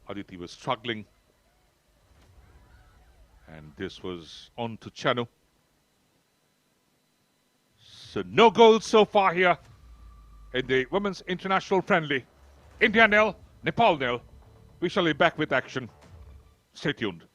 Aditi was struggling. And this was on to Chanu. So no goals so far here in the Women's International Friendly. India 0, Nepal 0. We shall be back with action. Stay tuned.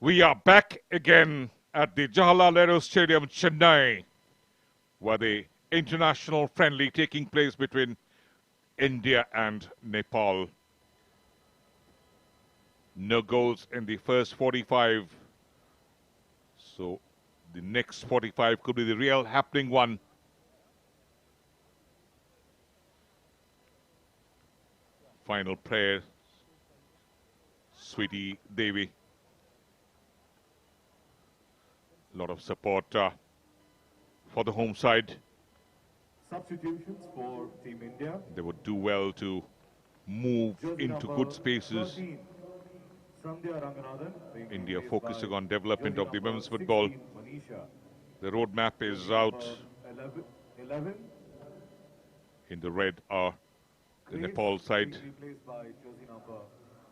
We are back again at the Jawaharlal Nehru Stadium, Chennai, where the international friendly taking place between India and Nepal. No goals in the first 45. So the next 45 could be the real happening one. Final prayer, Sweetie Devi. A lot of support for the home side. Substitutions for Team India. They would do well to move Jersey into number good spaces. 13, Sandhya Ranganathan, being India replaced focusing by on development jersey of the number women's football. 16, Manisha. The roadmap is Jersey out. number 11, In the red are the Grace, Nepal side. being replaced by jersey number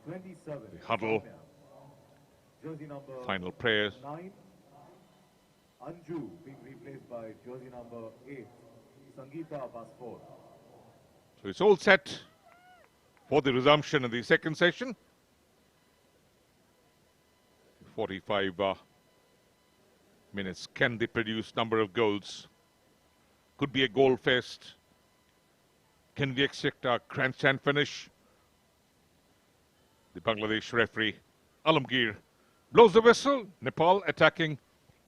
27, The huddle. Soumya. Jersey number Final prayers. 9, Anju, being replaced by jersey number 8, Sangeeta Basford. So it's all set for the resumption of the second session. 45 minutes. Can they produce number of goals? Could be a goal fest. Can we expect a grandstand finish? The Bangladesh referee, Alamgir, blows the whistle. Nepal attacking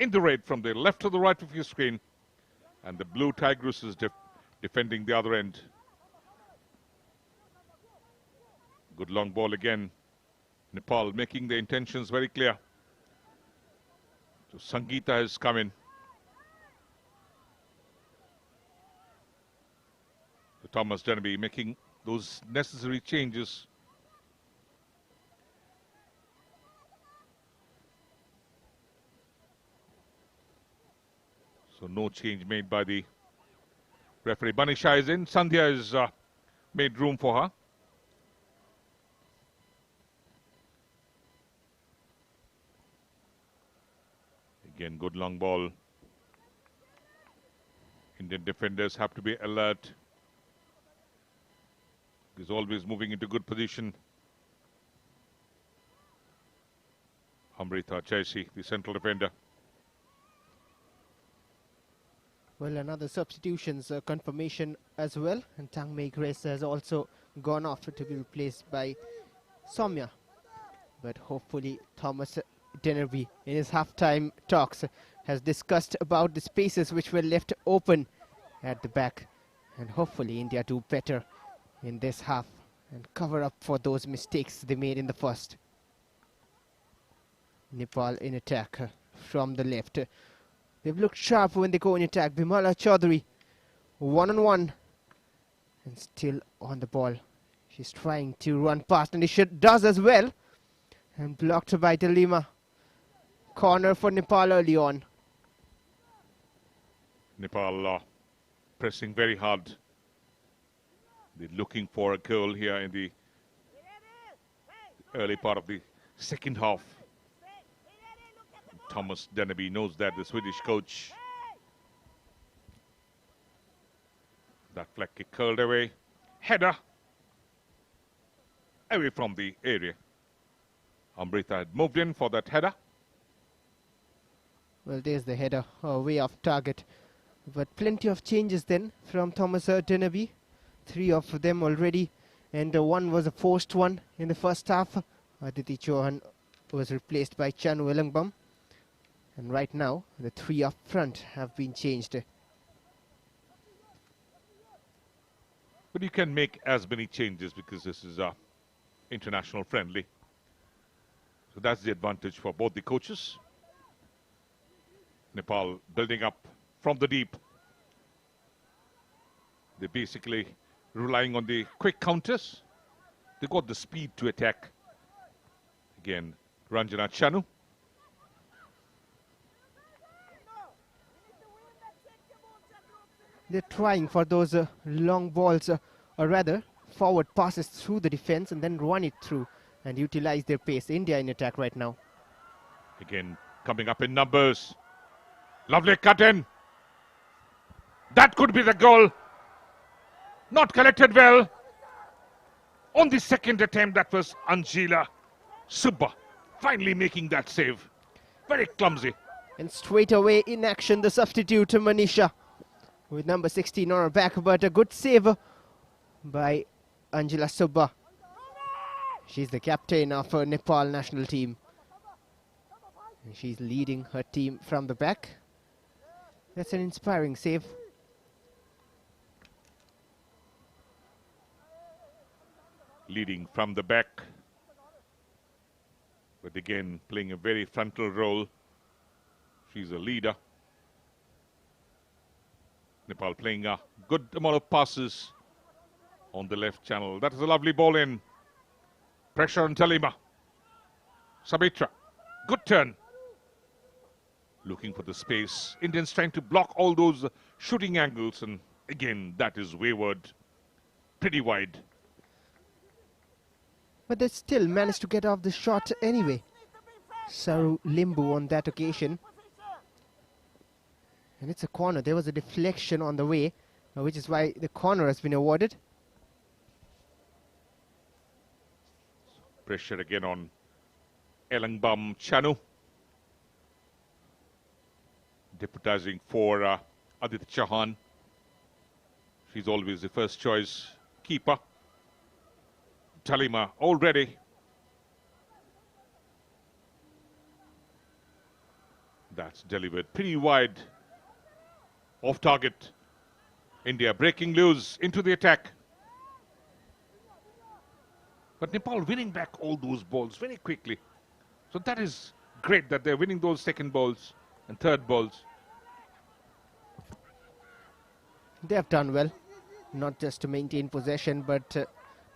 in the red from the left to the right of your screen. And the blue Tigresses defending the other end. Good long ball again. Nepal making the intentions very clear. So Sangeeta has come in. So Thomas Denby making those necessary changes. So no change made by the referee. Banisha is in. Sandhya has made room for her. Again, good long ball. Indian defenders have to be alert. He's always moving into good position. Amrita Chaisi, the central defender. Well, another substitutions confirmation as well. And Tangmei Grace has also gone off to be replaced by Soumya. But hopefully Thomas Dennerby in his halftime talks has discussed about the spaces which were left open at the back. And hopefully India do better in this half and cover up for those mistakes they made in the first. Nepal in attack from the left. They've looked sharp when they go in attack. Bimala Chaudhary, one-on-one, and still on the ball. She's trying to run past, and she does as well. And blocked by De Lima. Corner for Nepal early on. Nepal pressing very hard. They're looking for a goal here in the early part of the second half. Thomas Denby knows that, the Swedish coach. That flag kick curled away. Header. Away from the area. Amrita had moved in for that header. Well, there's the header way off target. But plenty of changes then from Thomas Denby. 3 of them already. And one was a forced one in the first half. Aditi Chauhan was replaced by Chanu Elangbam. And right now, the 3 up front have been changed. But you can make as many changes because this is international friendly. So that's the advantage for both the coaches. Nepal building up from the deep. They're basically relying on the quick counters. They got the speed to attack. Again, Ranjana Chanu. They're trying for those long balls, or rather forward passes through the defense and then run it through and utilize their pace. India in attack right now. Again, coming up in numbers. Lovely cut in. That could be the goal. Not collected well. On the second attempt, that was Anjila Subba finally making that save. Very clumsy. And straight away in action, the substitute Manisha with number 16 on her back, but a good save by Angela Subba. She's the captain of her Nepal national team. And she's leading her team from the back. That's an inspiring save. Leading from the back, but again playing a very frontal role. She's a leader. Nepal playing a good amount of passes on the left channel. That is a lovely ball in. Pressure on Talima. Sabitra, good turn. Looking for the space. Indians trying to block all those shooting angles, and again that is wayward, pretty wide. But they still managed to get off the shot anyway. Saru Limbu on that occasion. And it's a corner. There was a deflection on the way, which is why the corner has been awarded. Pressure again on Elangbam Chanu. Deputizing for Aditya Chauhan. She's always the first choice keeper. Talima already. That's delivered pretty wide. Off target. India breaking loose into the attack. But Nepal winning back all those balls very quickly. So that is great that they're winning those second balls and third balls. They have done well, not just to maintain possession, but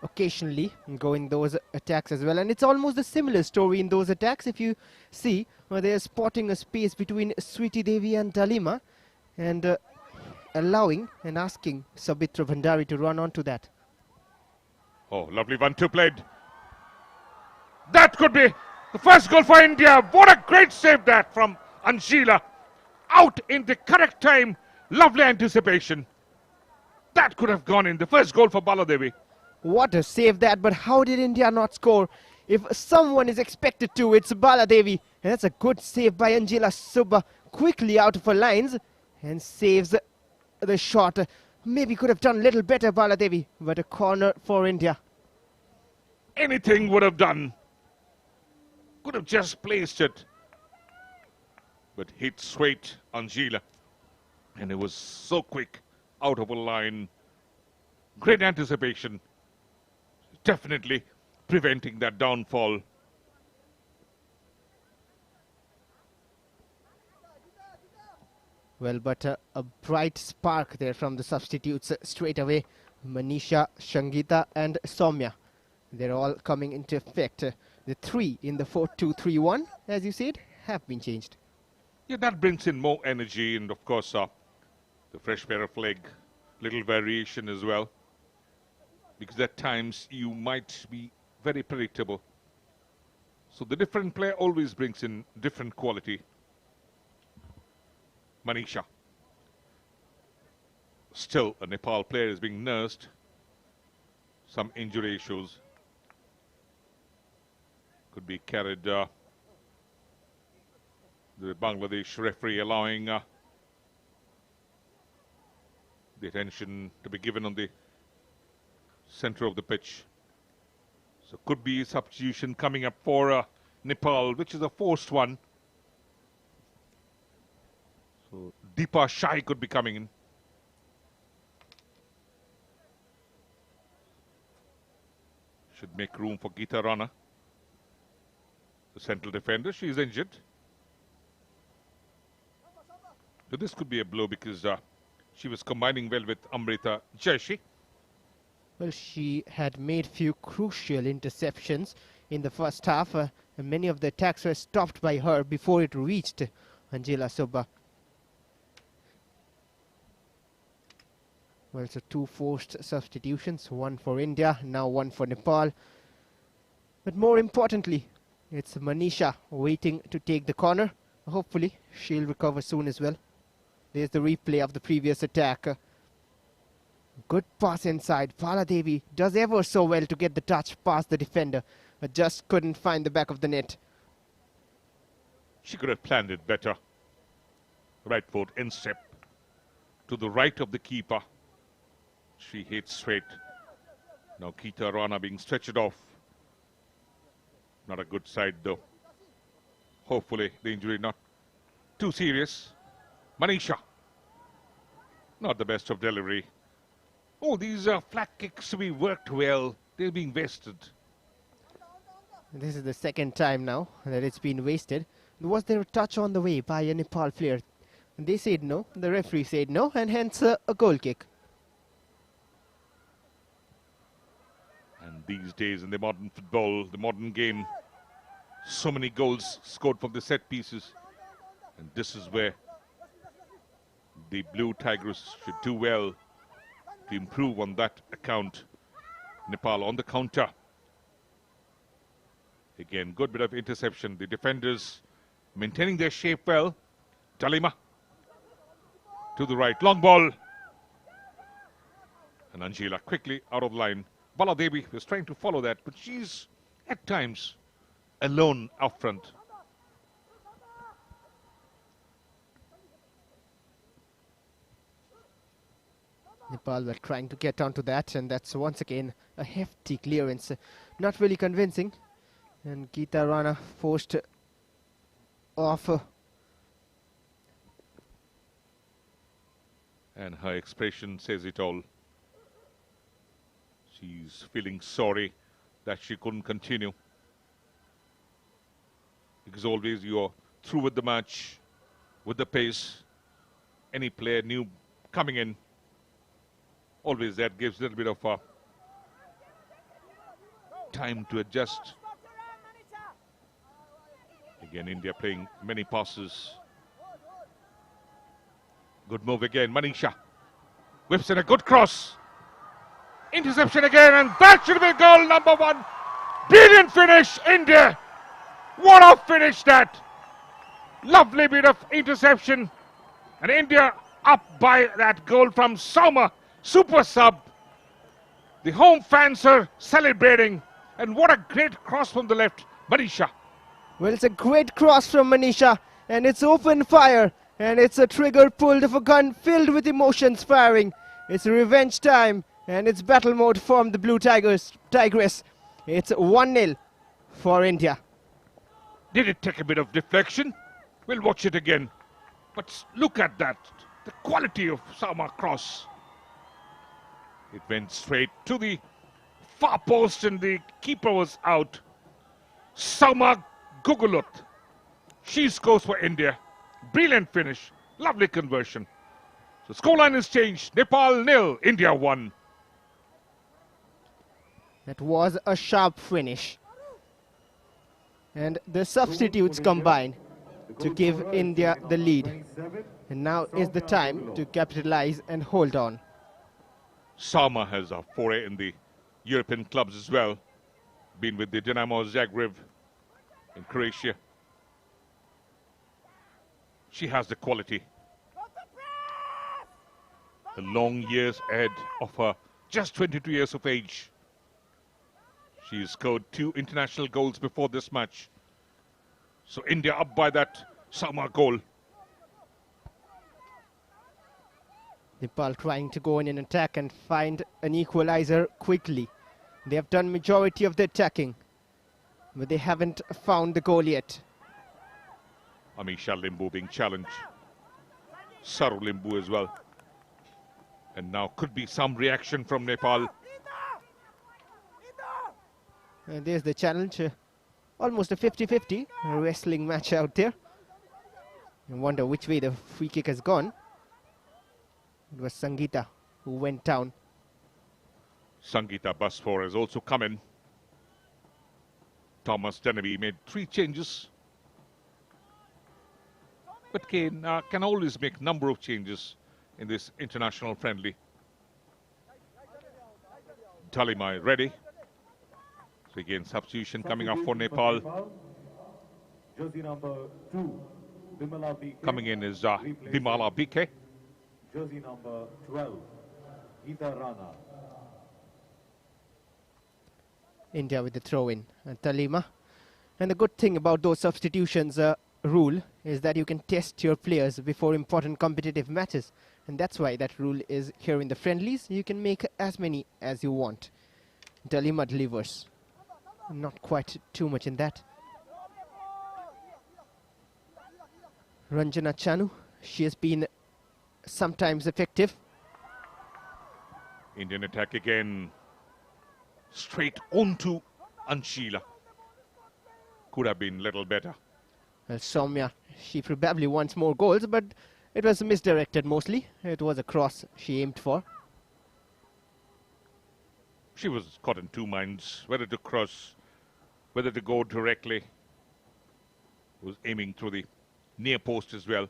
occasionally go in those attacks as well. And it's almost a similar story in those attacks. If you see, they're spotting a space between Sweetie Devi and Talima and allowing and asking Sabitra Bhandari to run onto that. Oh, lovely 1-2 played. That could be the first goal for India. What a great save that from Anjila. Out in the correct time. Lovely anticipation. That could have gone in. The first goal for Baladevi. What a save that, but how did India not score? If someone is expected to, it's Baladevi. And that's a good save by Angela Subba. Quickly out of her lines and saves the shot. Maybe could have done a little better, Baladevi, but a corner for India. Anything would have done. Could have just placed it. But hit straight Angela. And it was so quick out of a line. Great anticipation. Definitely preventing that downfall. Well, but a bright spark there from the substitutes straight away. Manisha, Shangita and Soumya. They're all coming into effect. The three in the 4-2-3-1, as you said, have been changed. Yeah, that brings in more energy and, of course, the fresh pair of leg. Little variation as well. Because at times you might be very predictable. So the different player always brings in different quality. Manisha. Still, a Nepal player is being nursed. Some injury issues. Could be carried. The Bangladesh referee allowing the attention to be given on the center of the pitch. So could be substitution coming up for Nepal, which is a forced one. So Deepa Shai could be coming in. Should make room for Geeta Rana, the central defender. She is injured. So this could be a blow because she was combining well with Amrita Jaishi. Well, she had made few crucial interceptions in the first half. And many of the attacks were stopped by her before it reached Angela Subba. Well, so two forced substitutions, one for India, now one for Nepal. But more importantly, it's Manisha waiting to take the corner. Hopefully, she'll recover soon as well. There's the replay of the previous attack. Good pass inside. Baladevi does ever so well to get the touch past the defender, but just couldn't find the back of the net. She could have planned it better. Right foot instep to the right of the keeper. She hits straight. Now Geeta Rana being stretched off. Not a good side though. Hopefully the injury not too serious. Manisha. Not the best of delivery. Oh, these flat kicks to be worked well. They're being wasted. This is the second time now that it's been wasted. Was there a touch on the way by a Nepal player? They said no, the referee said no, and hence a goal kick. And these days in the modern football, the modern game, so many goals scored from the set pieces. And this is where the Blue Tigers should do well to improve on that account. Nepal on the counter. Again, good bit of interception. The defenders maintaining their shape well. Talima to the right. Long ball. And Angela quickly out of line. Baladevi was trying to follow that, but she's at times alone up front. Nepal were trying to get onto that, and that's once again a hefty clearance. Not really convincing. And Geeta Rana forced off. And her expression says it all. She's feeling sorry that she couldn't continue. Because always you're through with the match, with the pace. Any player new coming in, always that gives a little bit of time to adjust. Again, India playing many passes. Good move again, Manisha. Whips in a good cross. Interception again, and that should be goal number one. Brilliant finish, India. What a finish that. Lovely bit of interception. And India up by that goal from Sauma. Super sub. The home fans are celebrating. And what a great cross from the left, Manisha. Well, it's a great cross from Manisha, and it's open fire, and it's a trigger pulled of a gun filled with emotions firing. It's revenge time, and it's battle mode from the Blue Tigress. It's 1-0 for India. Did it take a bit of deflection? We'll watch it again. But look at that, the quality of Sauma cross. It went straight to the far post and the keeper was out. Sauma Gugulut. She scores for India. Brilliant finish. Lovely conversion. So scoreline is changed. Nepal 0, India 1. That was a sharp finish. And the substitutes combine to give India the lead. And now is the time to capitalize and hold on. Sauma has a foray in the European clubs as well. Been with the Dinamo Zagreb in Croatia. She has the quality. The long years ahead of her, just 22 years of age. She scored 2 international goals before this match. So India up by that Sauma goal. Nepal trying to go in and attack and find an equalizer quickly. They have done majority of the attacking, but they haven't found the goal yet. Amisha Limbu being challenged. Saru Limbu as well. And now could be some reaction from Nepal. And there's the challenge. Almost a 50-50 wrestling match out there. I wonder which way the free kick has gone. It was Sangeeta who went down. Sangeeta Basfor has also come in. Thomas Deneby made 3 changes. But Kane can always make number of changes in this international friendly. Talimai ready. So again, substitution coming up for Nepal. Jersey number 2, Bimala BK. Coming in is Bimala BK. Jersey number 12, Geeta Rana. India with the throw in. Talima. And the good thing about those substitutions, rule is that you can test your players before important competitive matches, and that's why that rule is here in the friendlies. You can make as many as you want. Delhi mud levers, not quite too much in that. Ranjana Chanu, she has been sometimes effective. Indian attack again. Straight onto Anshila. Could have been a little better. Well, Soumya, she probably wants more goals, but it was misdirected mostly. It was a cross she aimed for. She was caught in two minds, whether to cross, whether to go directly. Was aiming through the near post as well.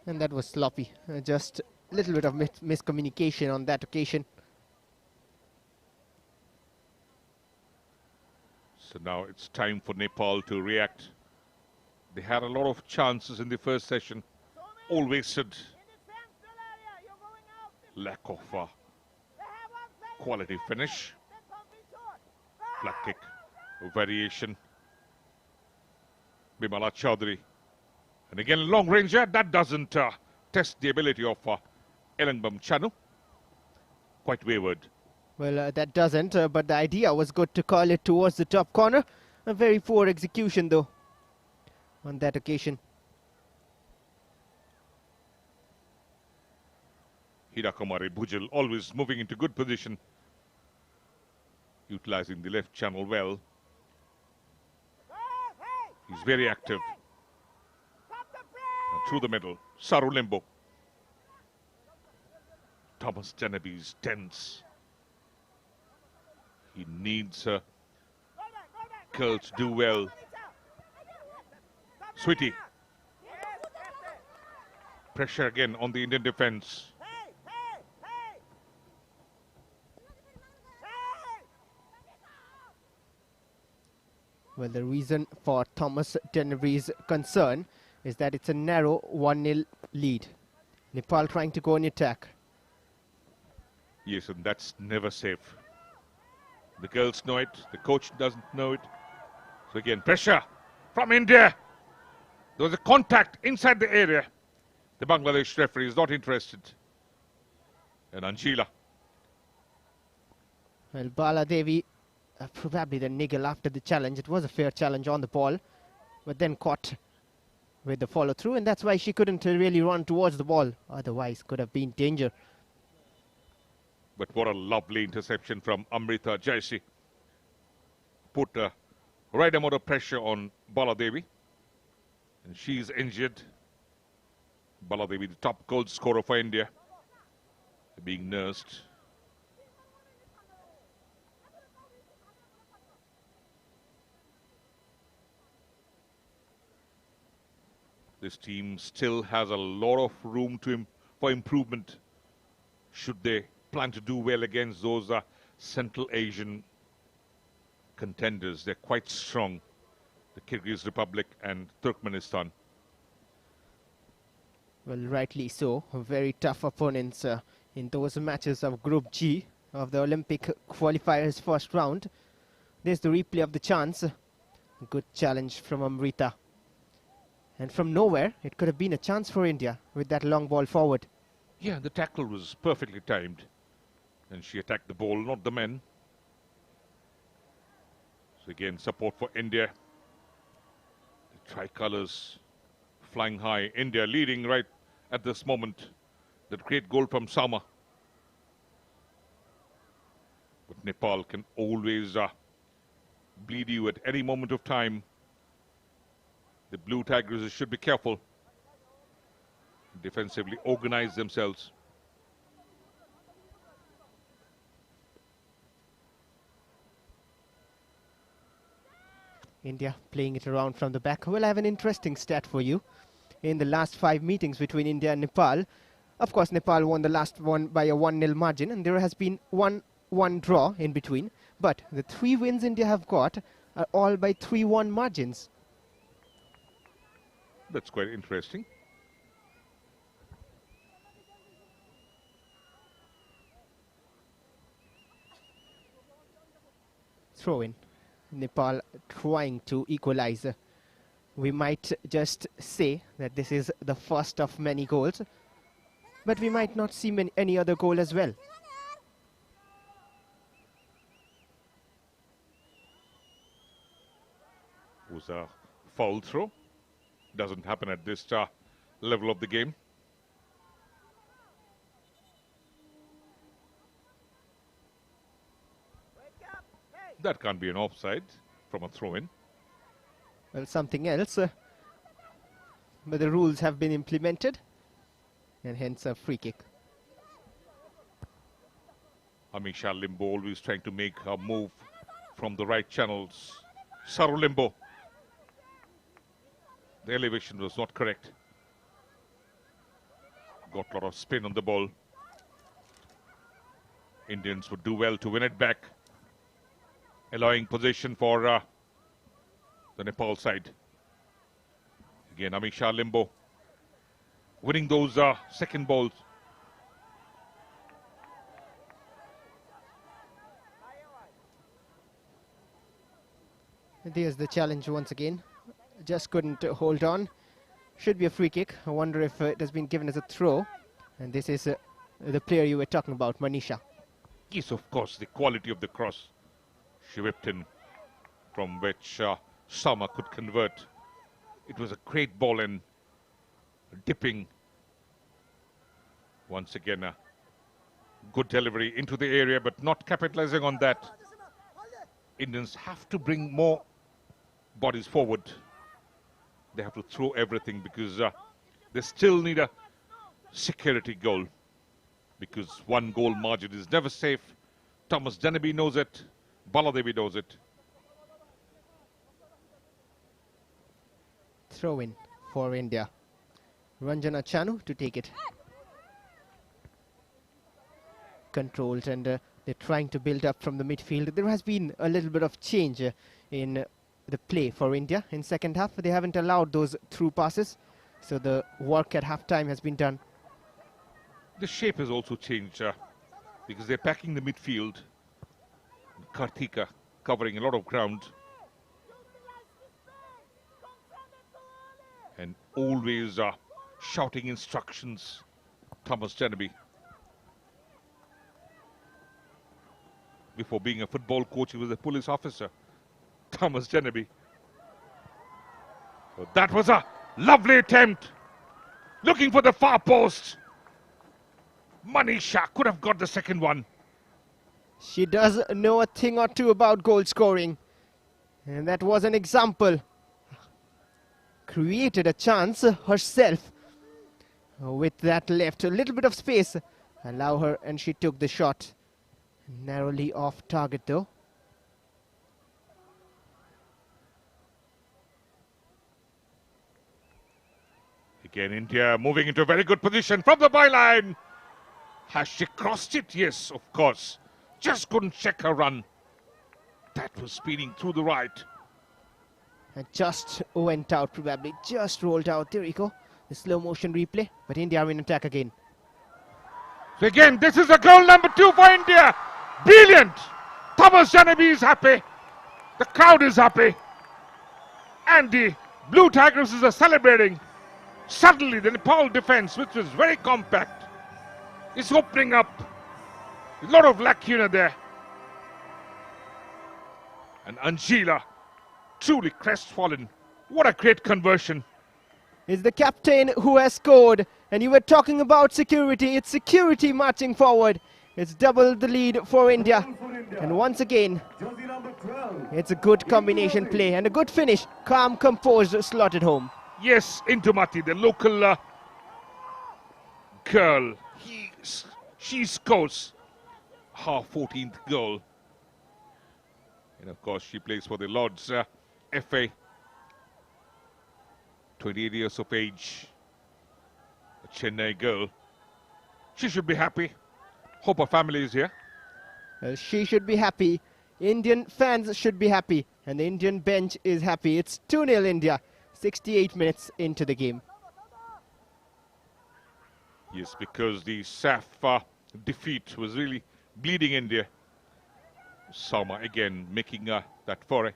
And that was sloppy. Just a little bit of miscommunication on that occasion. So now it's time for Nepal to react. They had a lot of chances in the first session, all wasted. Lack of quality finish. Flat kick, variation. Bimala Chaudhary. And again, long ranger, that doesn't test the ability of Elangbam Chanu. Quite wayward. Well, that doesn't, but the idea was good to call it towards the top corner. A very poor execution, though, on that occasion. Hirakumari Bhujal always moving into good position, utilizing the left channel well. He's very active. Through the middle, Saru Limbo. Thomas Genevieve tense. He needs girl to do well. Sweetie. Pressure again on the Indian defense. Well, the reason for Thomas Genevieve's concern is that it's a narrow 1-0 lead. Nepal trying to go on attack. Yes, and that's never safe. The girls know it, the coach doesn't know it. So again, pressure from India. There was a contact inside the area. The Bangladesh referee is not interested. And Anshila. Well, Bala Devi probably the niggle after the challenge. It was a fair challenge on the ball, but then caught with the follow through, and that's why she couldn't really run towards the ball. Otherwise, could have been danger. But what a lovely interception from Amrita Jaisi. Put the right amount of pressure on Baladevi. And she's injured. Baladevi, the top goal scorer for India, being nursed. This team still has a lot of room for improvement should they plan to do well against those Central Asian contenders. They're quite strong, the Kyrgyz Republic and Turkmenistan. Well, rightly so. Very tough opponents in those matches of Group G of the Olympic qualifiers first round. There's the replay of the chance. Good challenge from Amrita. And from nowhere, it could have been a chance for India with that long ball forward. Yeah, the tackle was perfectly timed. And she attacked the ball, not the men. So again, support for India. The tricolours flying high. India leading right at this moment. That great goal from Sama. But Nepal can always bleed you at any moment of time. The Blue Tigers should be careful. Defensively organize themselves. India playing it around from the back. Well, I have an interesting stat for you. In the last 5 meetings between India and Nepal, of course, Nepal won the last one by a 1-0 margin, and there has been one draw in between. But the 3 wins India have got are all by 3-1 margins. That's quite interesting. Throw in. Nepal trying to equalize. We might just say that this is the first of many goals, but we might not see any other goal as well. Was a foul throw. Doesn't happen at this level of the game. That can't be an offside from a throw-in. Well, something else, but the rules have been implemented, and hence a free kick. Amisha Limbo always trying to make a move from the right channels. Saru Limbo. The elevation was not correct. Got a lot of spin on the ball. Indians would do well to win it back, allowing possession for the Nepal side. Again, Amisha Limbo winning those second balls. There's the challenge once again. Just couldn't hold on. Should be a free kick. I wonder if it has been given as a throw. And this is the player you were talking about, Manisha. Yes, of course, the quality of the cross. She whipped in, from which Sama could convert. It was a great ball and dipping. Once again, a good delivery into the area, but not capitalizing on that. Indians have to bring more bodies forward. They have to throw everything because they still need a security goal. Because one goal margin is never safe. Thomas Deneby knows it. Baladevi knows it. Throw in for India. Ranjana Chanu to take it. Controlled, and they're trying to build up from the midfield. There has been a little bit of change in the play for India in second half. They haven't allowed those through passes, so the work at half-time has been done. The shape has also changed because they're packing the midfield. Karthika covering a lot of ground. And always shouting instructions. Thomas Deneby. Before being a football coach, he was a police officer. Thomas Deneby. So that was a lovely attempt. Looking for the far post. Manisha could have got the second one. She does know a thing or two about goal scoring. And that was an example. Created a chance herself. With that left, a little bit of space. Allow her, and she took the shot. Narrowly off target though. Again, India moving into a very good position from the byline. Has she crossed it? Yes, of course. Just couldn't check her run. That was speeding through the right. And just went out probably. Just rolled out. There you go. The slow motion replay. But India are in attack again. So again, this is a goal number 2 for India. Brilliant. Thomas Deneby is happy. The crowd is happy. And the Blue Tigresses are celebrating. Suddenly, the Nepal defense, which was very compact, is opening up. A lot of lacuna there. And Anjila, truly crestfallen. What a great conversion. Is the captain who has scored. And you were talking about security. It's security marching forward. It's double the lead for India. And once again, it's a good combination play and a good finish. Calm, composed, slotted home. Yes, Indumati, the local girl. She scores her 14th goal. And of course, she plays for the Lords FA. 28 years of age. A Chennai girl. She should be happy. Hope her family is here. She should be happy. Indian fans should be happy. And the Indian bench is happy. It's 2-0 India. 68 minutes into the game. Yes, because the SAF defeat was really bleeding India. Sama again making that foray.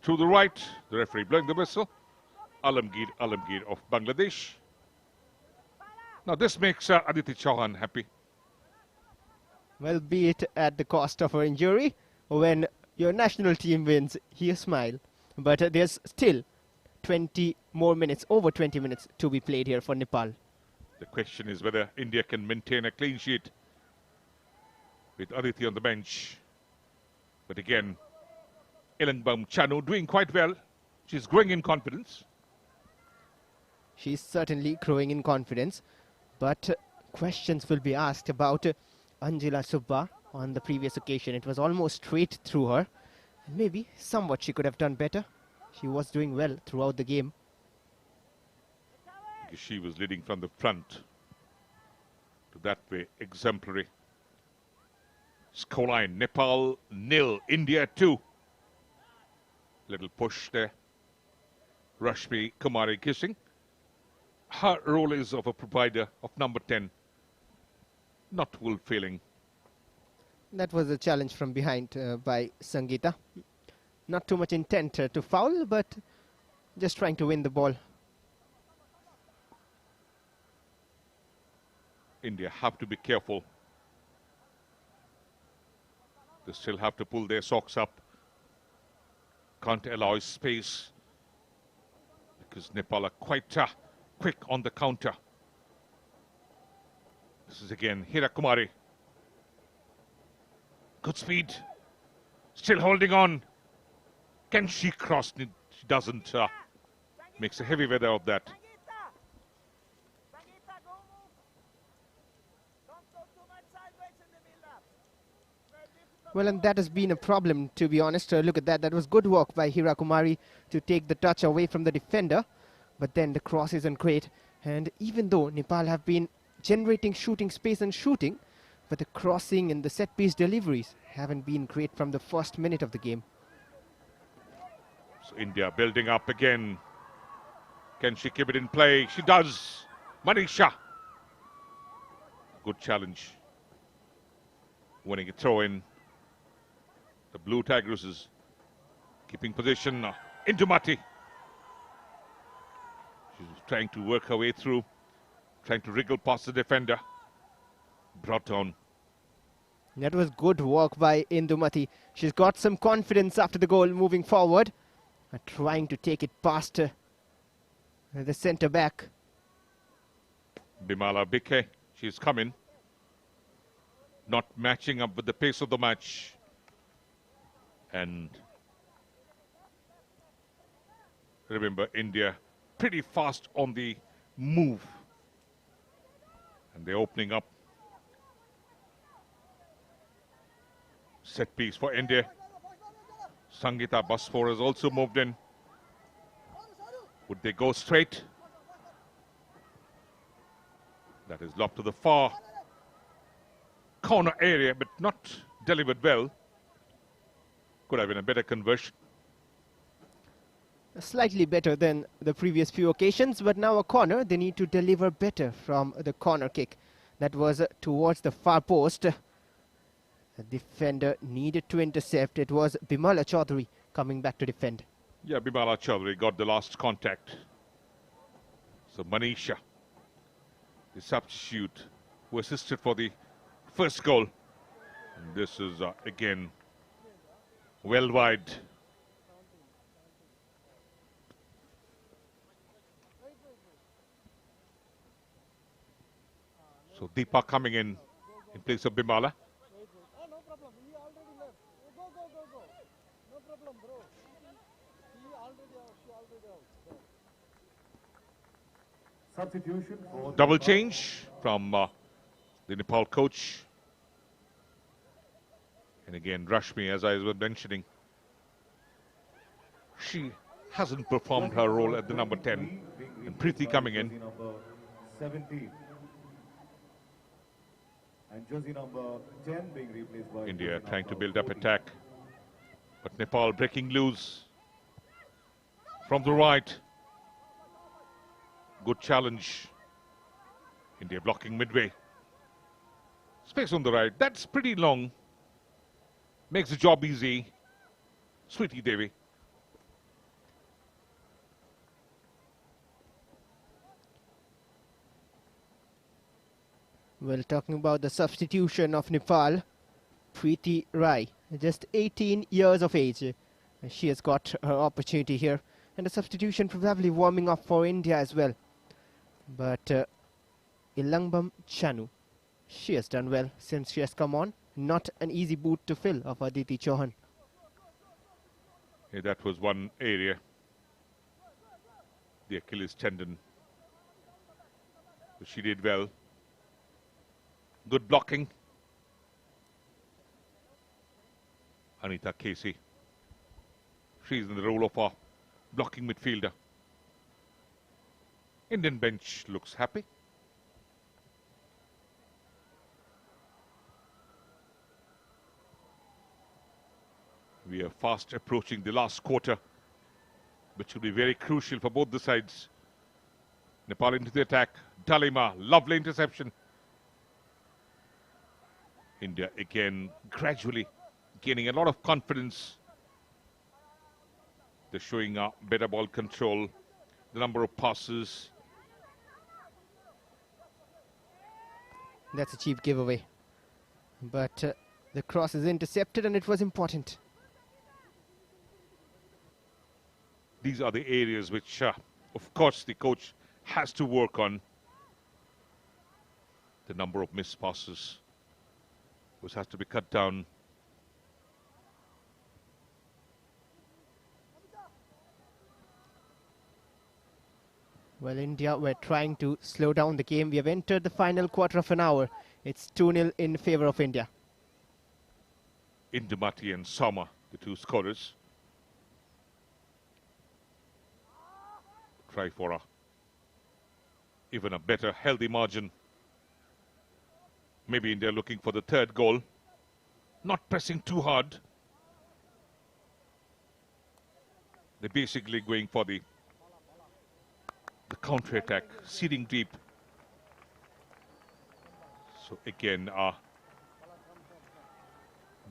Through the right, the referee blowing the whistle. Alamgir of Bangladesh. Now this makes Aditi Chauhan happy. Well, be it at the cost of her injury. When your national team wins, you smile. But there's still 20 more minutes, over 20 minutes to be played here for Nepal. The question is whether India can maintain a clean sheet with Aditi on the bench. But again, Ilangbam Chanu doing quite well. She's growing in confidence. She's certainly growing in confidence. But questions will be asked about Anjula Subba. On the previous occasion, it was almost straight through her. And maybe somewhat she could have done better. She was doing well throughout the game. Because she was leading from the front. To that way, exemplary. Scoreline, Nepal 0, India 2. Little push there. Rashmi Kumari kissing. Her role is of a provider of number 10. Not fulfilling. That was a challenge from behind by Sangeeta. Not too much intent to foul, but just trying to win the ball. India have to be careful. They still have to pull their socks up. Can't allow space. Because Nepal are quite quick on the counter. This is again Hira Kumari. Good speed. Still holding on. Can she cross? She doesn't. Makes a heavy weather of that. Well, and that has been a problem, to be honest. Look at that. That was good work by Hira Kumari to take the touch away from the defender. But then the cross isn't great. And even though Nepal have been generating shooting space and shooting, but the crossing and the set-piece deliveries haven't been great from the first minute of the game. So India building up again. Can she keep it in play? She does. Manisha. Good challenge. Winning a throw in. The Blue Tigresses keeping position into Mati. She's trying to work her way through. Trying to wriggle past the defender. Brought down. That was good work by Indumati. She's got some confidence after the goal moving forward. Trying to take it past the centre back. Bimala Bike, she's coming. Not matching up with the pace of the match. And remember, India pretty fast on the move. And they're opening up. Set piece for India. Sangeeta Basfor has also moved in. Would they go straight? That is lobbed to the far corner area, but not delivered well. Could have been a better conversion. Slightly better than the previous few occasions, but now a corner. They need to deliver better from the corner kick. That was towards the far post. The defender needed to intercept. It was Bimala Chaudhary coming back to defend. Yeah, Bimala Chaudhary got the last contact. So Manisha, the substitute, who assisted for the first goal. And this is again well wide. So Deepa coming in place of Bimala. Substitution for Double change from the Nepal coach. And again, Rashmi, as I was mentioning, she hasn't performed her role at the number 10. And Preeti coming in. Number 17. And jersey number 10 being replaced by India trying to build up attack. But Nepal breaking loose. From the right. Good challenge. India blocking midway. Space on the right. That's pretty long. Makes the job easy. Sweetie Devi. Well, talking about the substitution of Nepal, Preeti Rai, just 18 years of age. She has got her opportunity here. And the substitution probably warming up for India as well. But Ilangbam Chanu, she has done well since she has come on. Not an easy boot to fill of Aditi Chauhan. Yeah, that was one area. The Achilles tendon. But she did well. Good blocking. Anita Casey. She's in the role of a blocking midfielder. Indian bench looks happy. We are fast approaching the last quarter, which will be very crucial for both the sides. Nepal into the attack. Dalima, lovely interception. India again gradually gaining a lot of confidence. They're showing a better ball control, the number of passes. That's a cheap giveaway. But the cross is intercepted and it was important. These are the areas which, of course, the coach has to work on. The number of missed passes, which has to be cut down. Well, India were trying to slow down the game. We have entered the final quarter of an hour. It's 2-0 in favour of India. Indumati and Sama, the two scorers. Try for even a better, healthy margin. Maybe India looking for the third goal. Not pressing too hard. They're basically going for the counter-attack, seeding deep. So again,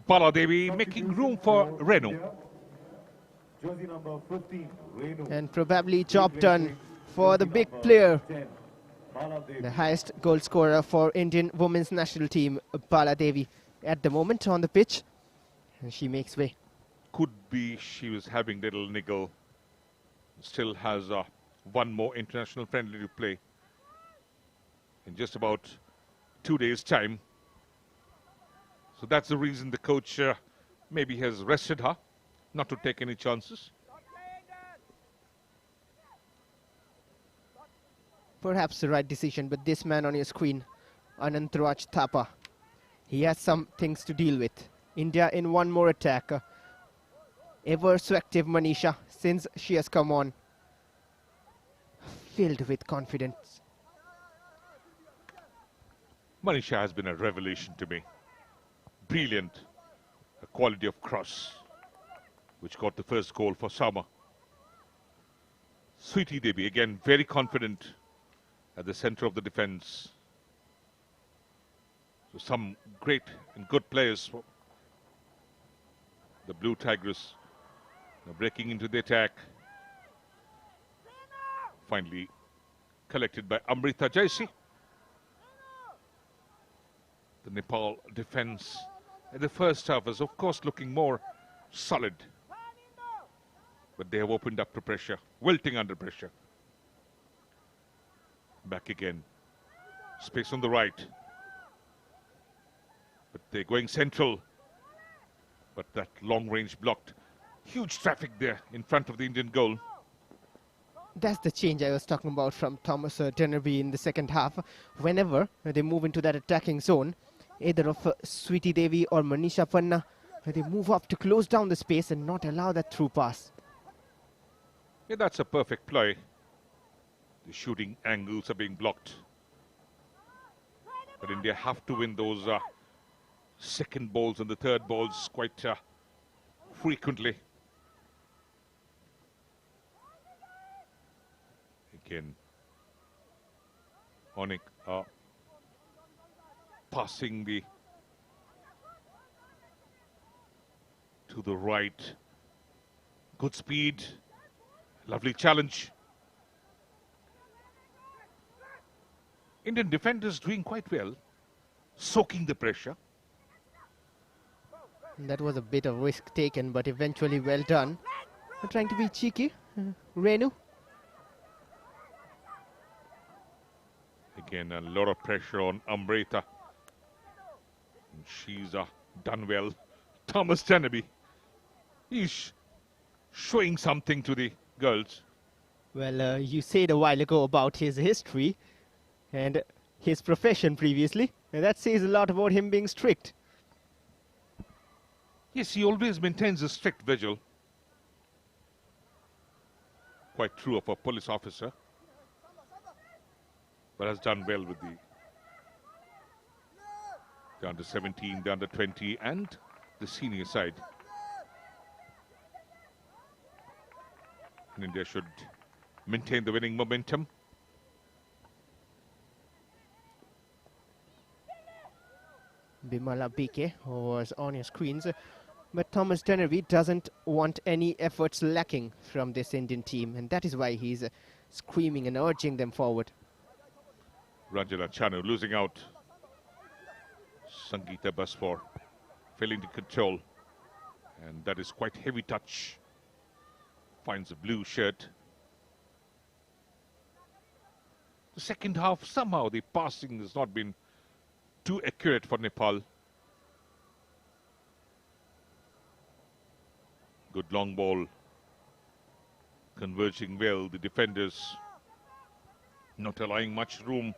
Baladevi making room for Renu. Jersey number 15, Renu. And probably job done for the big player. The highest goal scorer for Indian women's national team, Baladevi, at the moment on the pitch. And she makes way. Could be she was having little niggle. Still has one more international friendly to play in just about 2 days' time. So that's the reason the coach maybe has rested her, not to take any chances. Perhaps the right decision, but this man on your screen, Anantraj Thapa, he has some things to deal with. India in one more attack. Ever so active Manisha, since she has come on, filled with confidence. Manisha has been a revelation to me. Brilliant. A quality of cross, which got the first goal for Sama. Sweetie Devi, again, very confident at the center of the defense. So some great and good players for the Blue Tigress. Now breaking into the attack. Finally collected by Amrita Jaisi. The Nepal defense in the first half is of course looking more solid. But they have opened up to pressure, wilting under pressure. Back again. Space on the right. But they're going central. But that long range blocked. Huge traffic there in front of the Indian goal. That's the change I was talking about from Thomas Dennerby in the second half. Whenever they move into that attacking zone, either of Sweetie Devi or Manisha Panna, they move up to close down the space and not allow that through pass. Yeah, that's a perfect play. The shooting angles are being blocked. But India have to win those second balls and the third balls quite frequently. Again, Onik passing the to the right. Good speed. Lovely challenge. Indian defenders doing quite well, soaking the pressure. That was a bit of risk taken, but eventually well done. Trying to be cheeky, Renu. Again, a lot of pressure on Amrita. And she's done well. Thomas Tenaby. He's showing something to the girls. Well, you said a while ago about his history and his profession previously, and that says a lot about him being strict. Yes, he always maintains a strict vigil. Quite true of a police officer. But has done well with the under 17, the under 20 and the senior side. And India should maintain the winning momentum. Bimala BK was on your screens, but Thomas Tenaby doesn't want any efforts lacking from this Indian team, and that is why he's screaming and urging them forward. Ranjana Chanu losing out. Sangeeta Basfor failing to control. And that is quite heavy touch. Finds a blue shirt. The second half, somehow the passing has not been too accurate for Nepal. Good long ball. Converging well, the defenders not allowing much room.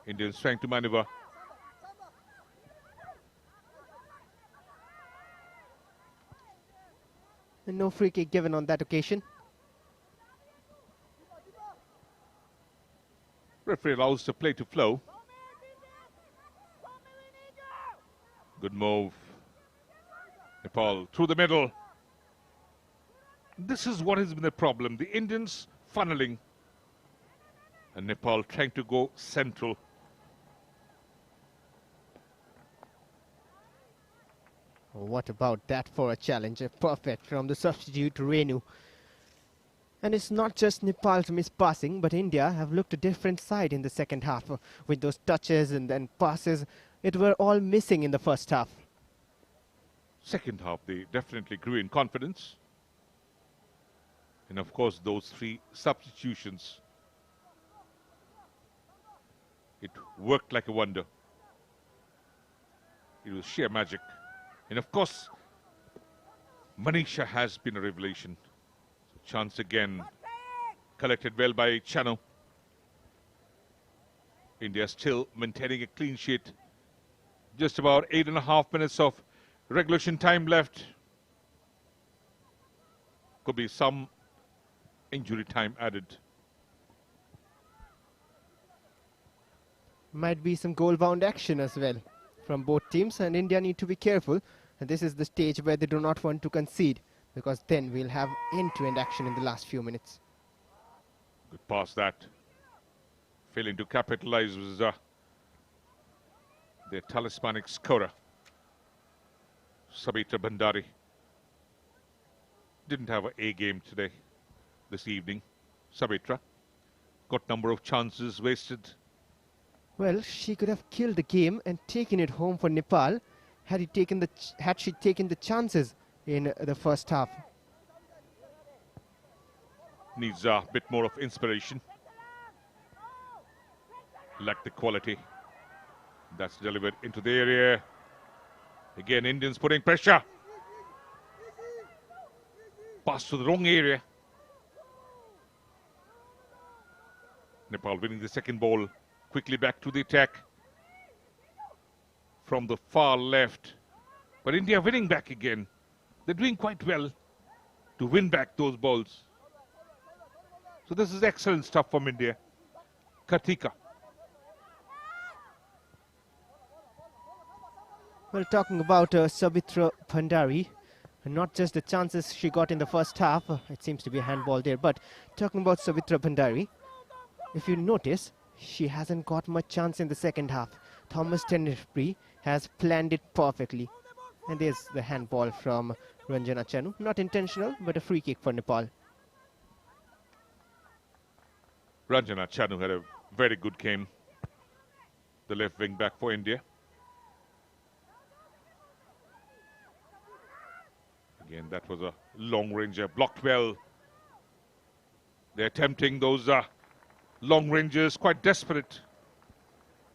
Indians trying to maneuver. And no free kick given on that occasion. Referee allows the play to flow. Good move. Nepal through the middle. This is what has been the problem. The Indians funneling. And Nepal trying to go central. What about that for a challenge? Perfect from the substitute Renu. And it's not just Nepal's mispassing, but India have looked a different side in the second half. With those touches and then passes, it were all missing in the first half. Second half, they definitely grew in confidence. And of course, those three substitutions. It worked like a wonder. It was sheer magic. And of course, Manisha has been a revelation. So chance again, collected well by Chano. India still maintaining a clean sheet. Just about 8.5 minutes of regulation time left. Could be some injury time added. Might be some goal-bound action as well from both teams, and India need to be careful. And this is the stage where they do not want to concede, because then we'll have end-to-end action in the last few minutes. Good pass that. Failing to capitalize was their talismanic scorer, Sabitra Bhandari. Didn't have an A game today, this evening. Sabitra got number of chances wasted. Well, she could have killed the game and taken it home for Nepal had she taken the chances in the first half. Needs a bit more of inspiration. Lack the quality. That's delivered into the area. Again, Indians putting pressure. Pass to the wrong area. Nepal winning the second ball. Quickly back to the attack from the far left. But India winning back again. They're doing quite well to win back those balls. So this is excellent stuff from India. Kartika. Well, talking about Sabitra Bhandari, not just the chances she got in the first half, it seems to be a handball there, but talking about Sabitra Bhandari, if you notice, she hasn't got much chance in the second half. Thomas Tenaby has planned it perfectly. And there's the handball from Ranjana Chanu. Not intentional, but a free kick for Nepal. Ranjana Chanu had a very good game. The left wing back for India. Again, that was a long ranger, blocked well. They're attempting those long rangers, quite desperate.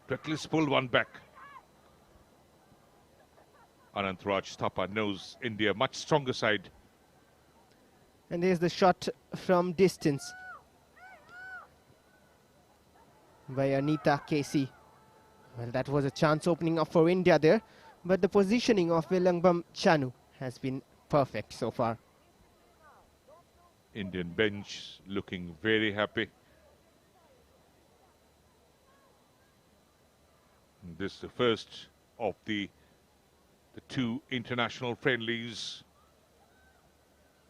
To at least pull one back. Ananthraj Thapa knows India much stronger side. And there's the shot from distance by Anita Casey. Well, that was a chance opening up for India there, but the positioning of Vilangbam Chanu has been perfect so far. Indian bench looking very happy. And this is the first of the two international friendlies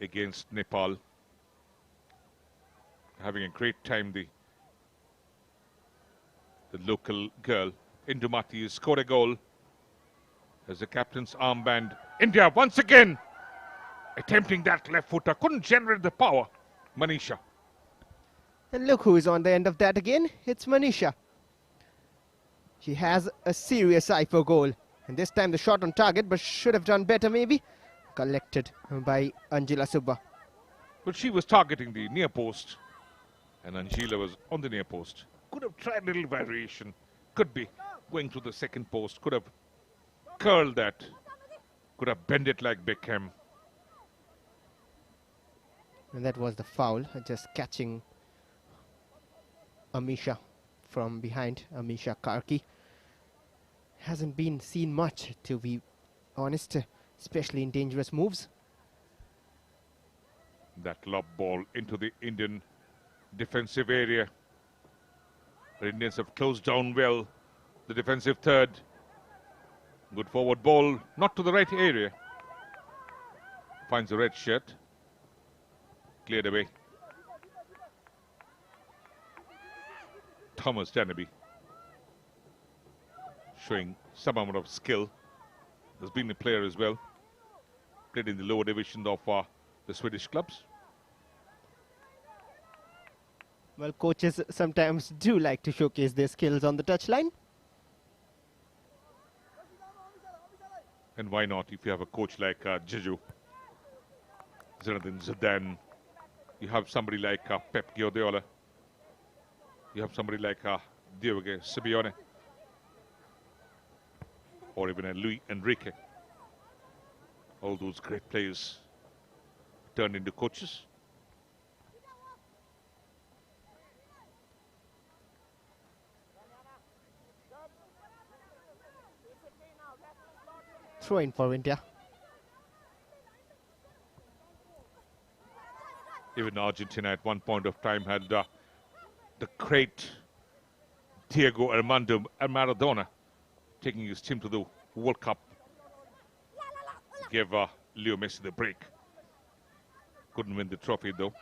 against Nepal. Having a great time, the local girl, Indumati, has scored a goal as the captain's armband. India once again attempting that left footer, couldn't generate the power. Manisha. And look who is on the end of that again. It's Manisha. She has a serious eye for goal. And this time the shot on target, but should have done better maybe. Collected by Anjila Subba. But she was targeting the near post. And Anjila was on the near post. Could have tried a little variation. Could be going to the second post. Could have curled that. Could have bent it like Beckham. And that was the foul, just catching Amisha from behind. Amisha Karki hasn't been seen much, to be honest, especially in dangerous moves. That lob ball into the Indian defensive area. The Indians have closed down well the defensive third. Good forward ball, not to the right area. Finds the red shirt. Cleared away. Thomas Danaby showing some amount of skill. Has been a player as well. Played in the lower division of the Swedish clubs. Well, coaches sometimes do like to showcase their skills on the touchline. And why not if you have a coach like Jiju, Zinedine Zidane, you have somebody like Pep Guardiola, you have somebody like Diego Simeone, or even a Luis Enrique. All those great players turned into coaches. Throw in for India. Even Argentina at one point of time had the great Diego Armando Maradona taking his team to the World Cup. Gave Leo Messi the break. Couldn't win the trophy though.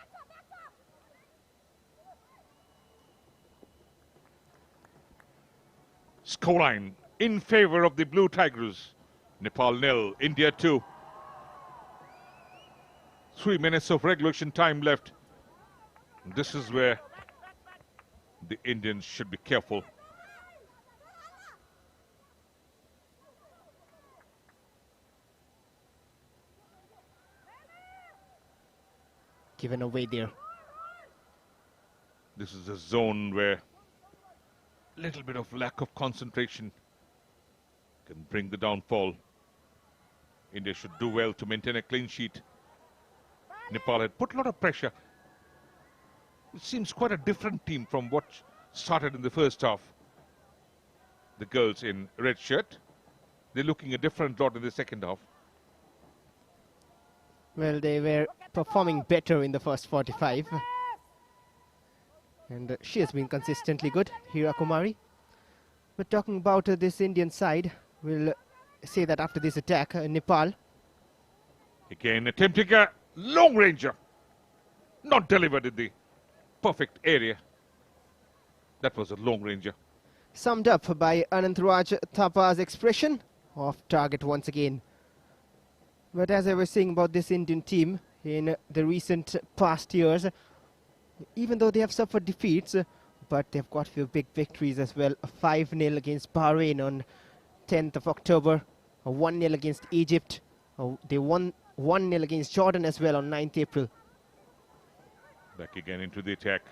Scoreline in favor of the Blue Tigers. Nepal 0, India 2. 3 minutes of regulation time left. This is where the Indians should be careful. Given away there. This is a zone where a little bit of lack of concentration can bring the downfall. India should do well to maintain a clean sheet. Nepal had put a lot of pressure. It seems quite a different team from what started in the first half. The girls in red shirt, they're looking a different lot in the second half. Well, they were performing better in the first 45. And she has been consistently good, Hira Kumari. But talking about this Indian side, we'll say that after this attack, Nepal. Again, attempting a long ranger. Not delivered in the perfect area. That was a long ranger. Summed up by Ananthraj Thapa's expression, off target once again. But as I was saying about this Indian team in the recent past years, even though they have suffered defeats, but they've got a few big victories as well. A 5-0 against Bahrain on 10th of October, a 1-0 against Egypt. They won 1-0 against Jordan as well on 9th April. Back again into the attack.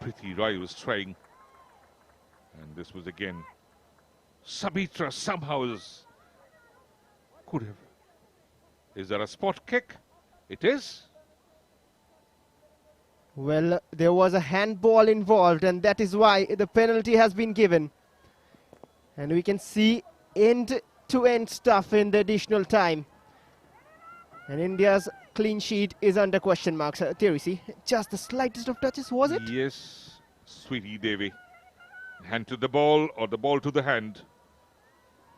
Prithvi Roy was trying. And this was again. Sabitra somehow could have. Is there a spot kick? It is. Well, there was a handball involved, and that is why the penalty has been given. And we can see end-to-end stuff in the additional time. And India's clean sheet is under question marks. Teresi, just the slightest of touches, was it? Yes, Sweetie Devi. Hand to the ball or the ball to the hand.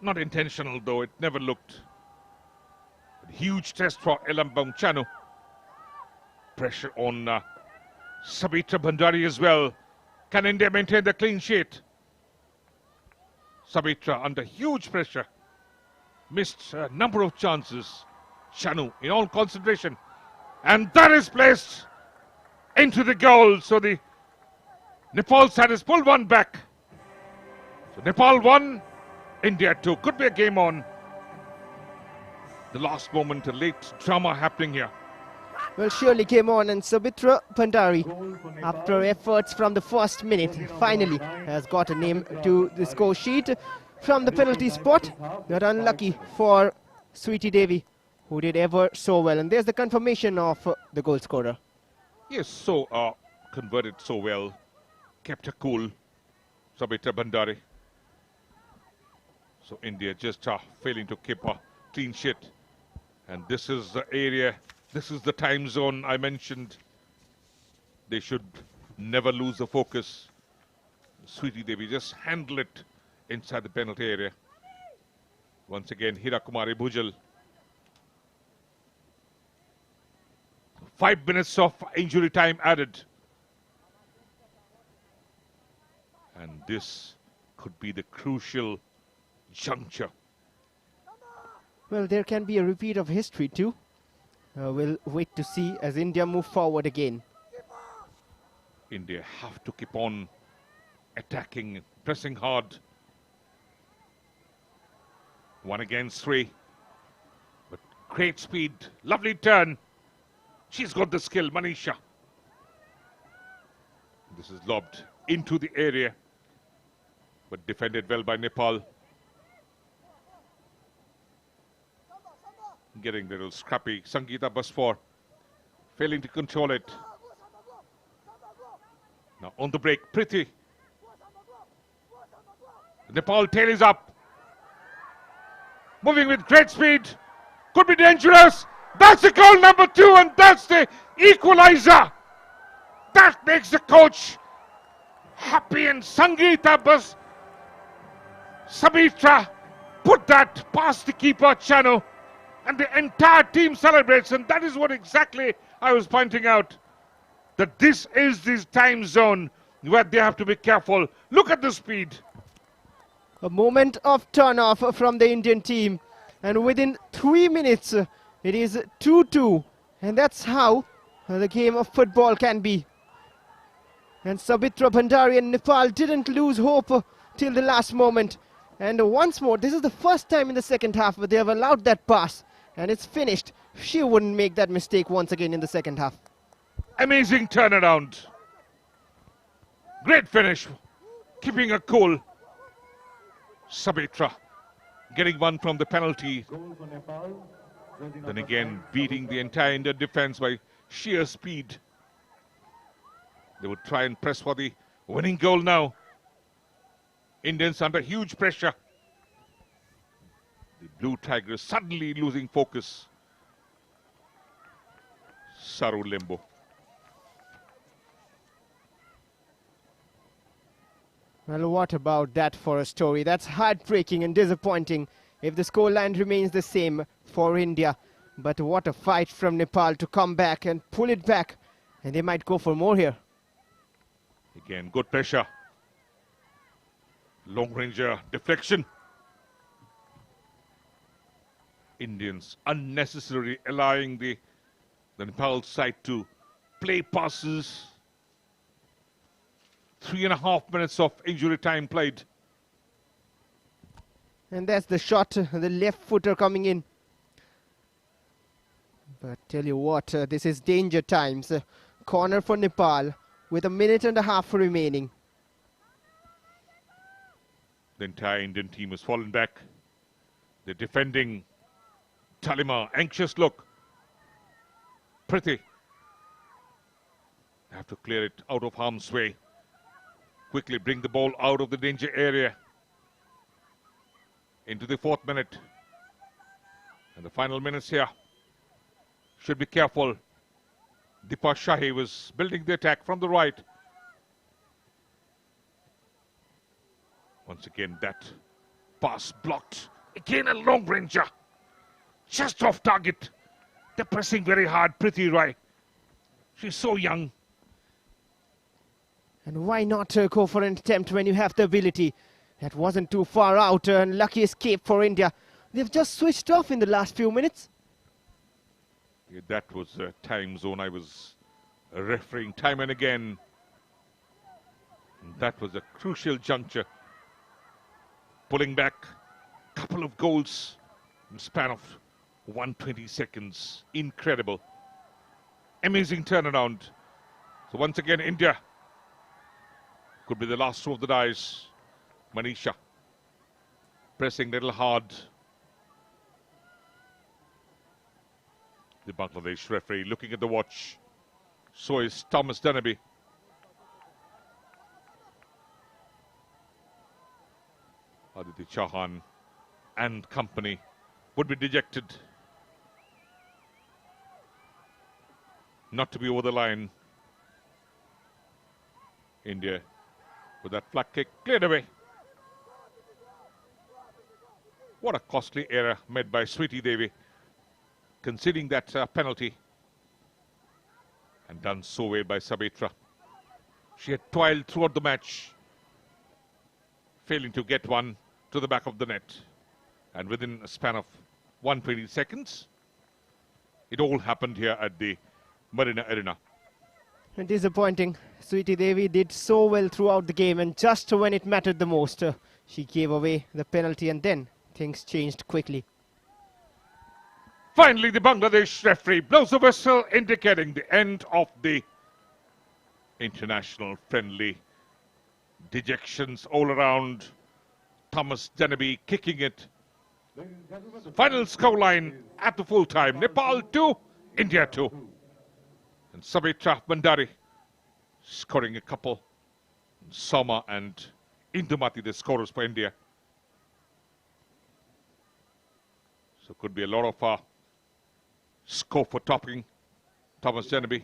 Not intentional though, it never looked. Huge test for Elambang Chanu. Pressure on Sabitra Bhandari as well. Can India maintain the clean sheet? Sabitra under huge pressure. Missed a number of chances. Chanu in all concentration. And that is placed into the goal. So the Nepal side has pulled one back. So Nepal 1, India 2. Could be a game on. The last moment, a late drama happening here. Well, surely came on, and Sabitra Bhandari, after efforts from the first minute, finally has got a name to the score sheet from the penalty spot. Not unlucky for Sweetie Devi, who did ever so well. And there's the confirmation of the goal scorer. Yes, so converted so well. Kept her cool, Sabitra Bhandari. So India just failing to keep a clean sheet. And this is the area, this is the time zone I mentioned. They should never lose the focus. Sweetie Devi just handle it inside the penalty area. Once again, Hirakumari Bhujal. 5 minutes of injury time added. And this could be the crucial juncture. Well, there can be a repeat of history too. We'll wait to see as India move forward again. India have to keep on attacking, pressing hard. 1 against 3. But great speed, lovely turn. She's got the skill, Manisha. This is lobbed into the area, but defended well by Nepal. Getting a little scrappy. Sangeeta Basfor failing to control it. Now on the break, Prithvi. Nepal tail is up. Moving with great speed. Could be dangerous. That's the goal number 2, and that's the equalizer. That makes the coach happy, and Sangeeta Sabitra put that past the keeper, Chanu. And the entire team celebrates, and that is what exactly I was pointing out. That this is this time zone where they have to be careful. Look at the speed. A moment of turn-off from the Indian team. And within 3 minutes, it is 2-2. And that's how the game of football can be. And Sabitra Bhandari and Nepal didn't lose hope till the last moment. And once more, this is the first time in the second half where they have allowed that pass. And it's finished. She wouldn't make that mistake once again in the second half. Amazing turnaround. Great finish. Keeping her cool. Sabitra getting one from the penalty. Then again, beating the entire Indian defense by sheer speed. They would try and press for the winning goal now. Indians under huge pressure. The Blue Tigers suddenly losing focus. Saru Lembo. Well, what about that for a story? That's heartbreaking and disappointing if the scoreline remains the same for India. But what a fight from Nepal to come back and pull it back. And they might go for more here. Again, good pressure. Long ranger deflection. Indians unnecessarily allowing the Nepal side to play passes. 3.5 minutes of injury time played. And that's the shot, the left footer coming in. But tell you what, this is danger times. Corner for Nepal with 1.5 minutes remaining. The entire Indian team has fallen back. They're defending. Talima, anxious look. Priti. They have to clear it out of harm's way. Quickly bring the ball out of the danger area. Into the 4th minute. And the final minutes here. Should be careful. Deepa Shahi was building the attack from the right. Once again, that pass blocked. Again, a long ranger. Just off target. They're pressing very hard. Priti Rai. She's so young. And why not go for an attempt when you have the ability? That wasn't too far out. And lucky escape for India. They've just switched off in the last few minutes. Yeah, that was a time zone. I was refereeing time and again. And that was a crucial juncture. Pulling back, couple of goals in the span of 120 seconds. Incredible. Amazing turnaround. So once again, India could be the last throw of the dice. Manisha pressing a little hard. The Bangladesh referee looking at the watch. So is Thomas Danaby. Aditi Chauhan and company would be dejected. Not to be over the line. India with that flat kick cleared away. What a costly error made by Sweetie Devi, conceding that penalty. And done so well by Sabitra. She had toiled throughout the match, failing to get one to the back of the net. And within a span of 120 seconds, it all happened here at the Marina Arena. Disappointing. Sweetie Devi did so well throughout the game, and just when it mattered the most, she gave away the penalty, and then things changed quickly. Finally, the Bangladesh referee blows the whistle, indicating the end of the international friendly. Dejections all around. Thomas Danaby kicking it. So final scoreline at the full time. Nepal 2, India 2. And Sabitra Bandari scoring a couple. Soma and Indumati, the scorers for India. So could be a lot of scope for topping. Thomas Danaby.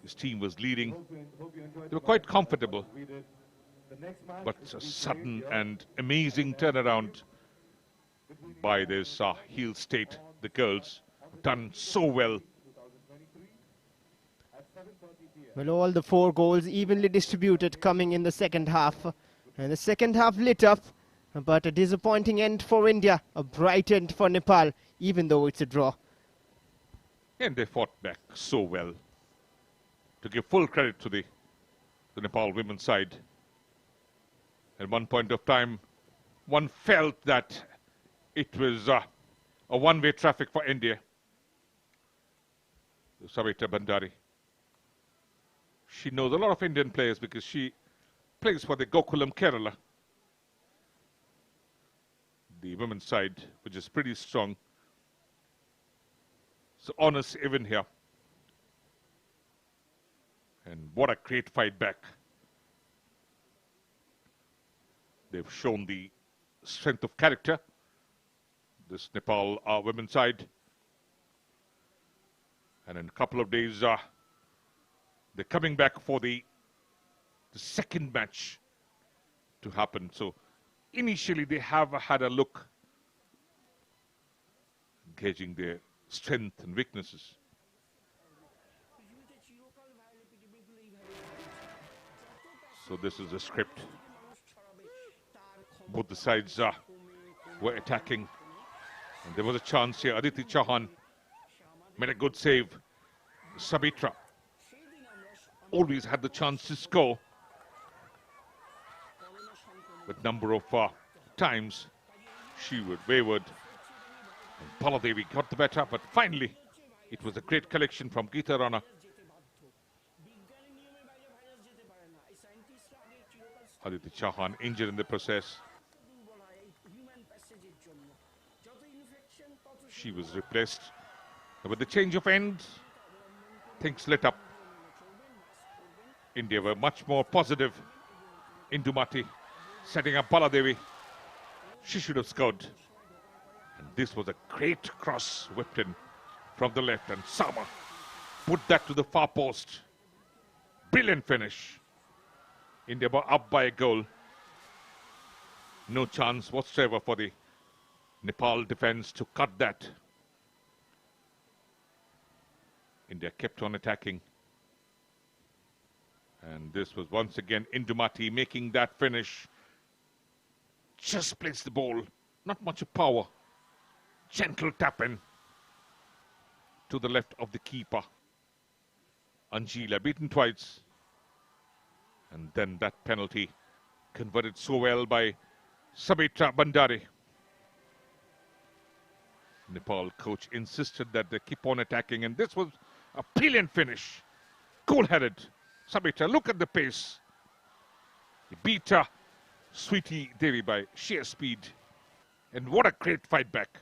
His team was leading. They were quite comfortable. But a sudden and amazing turnaround by this heel state. The girls done so well. Well, all the 4 goals evenly distributed coming in the second half. And the second half lit up. But a disappointing end for India. A bright end for Nepal, even though it's a draw. And they fought back so well. To give full credit to the Nepal women's side. At one point of time, one felt that it was a one-way traffic for India. Savita Bandari. She knows a lot of Indian players because she plays for the Gokulam Kerala. The women's side, which is pretty strong. So honest even here. And what a great fight back. They've shown the strength of character. This Nepal women's side. And in a couple of days, they're coming back for the second match to happen. So initially they have had a look, gauging their strength and weaknesses. So this is the script. Both the sides were attacking And there was a chance here. Aditi Chauhan made a good save. Sabitra always had the chance to score. But number of times she would wavered. And Baladevi got the better, but finally it was a great collection from Geeta Rana. Aditi Chauhan injured in the process. She was replaced. And with the change of end, things lit up. India were much more positive. Indumati setting up Baladevi. She should have scored. And this was a great cross whipped in from the left. And Sama put that to the far post. Brilliant finish. India were up by a goal. No chance whatsoever for the Nepal defense to cut that. India kept on attacking. And this was once again Indumati making that finish. Just placed the ball. Not much of power. Gentle tap in to the left of the keeper. Anjila beaten twice. And then that penalty converted so well by Sabitra Bandari. Nepal coach insisted that they keep on attacking, and this was a brilliant finish. Cool-headed. Sabitra, look at the pace. He beat Sweetie Devi by sheer speed. And what a great fight back.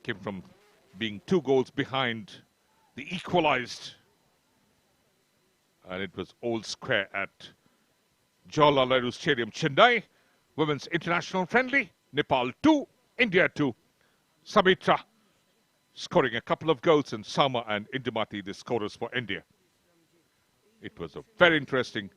Came from being 2 goals behind. They equalized. And it was all square at Jawaharlal Nehru Stadium, Chennai. Women's International Friendly. Nepal 2, India 2. Sabitra scoring a couple of goals, and Sama and Indumati the scorers for India. It was a very interesting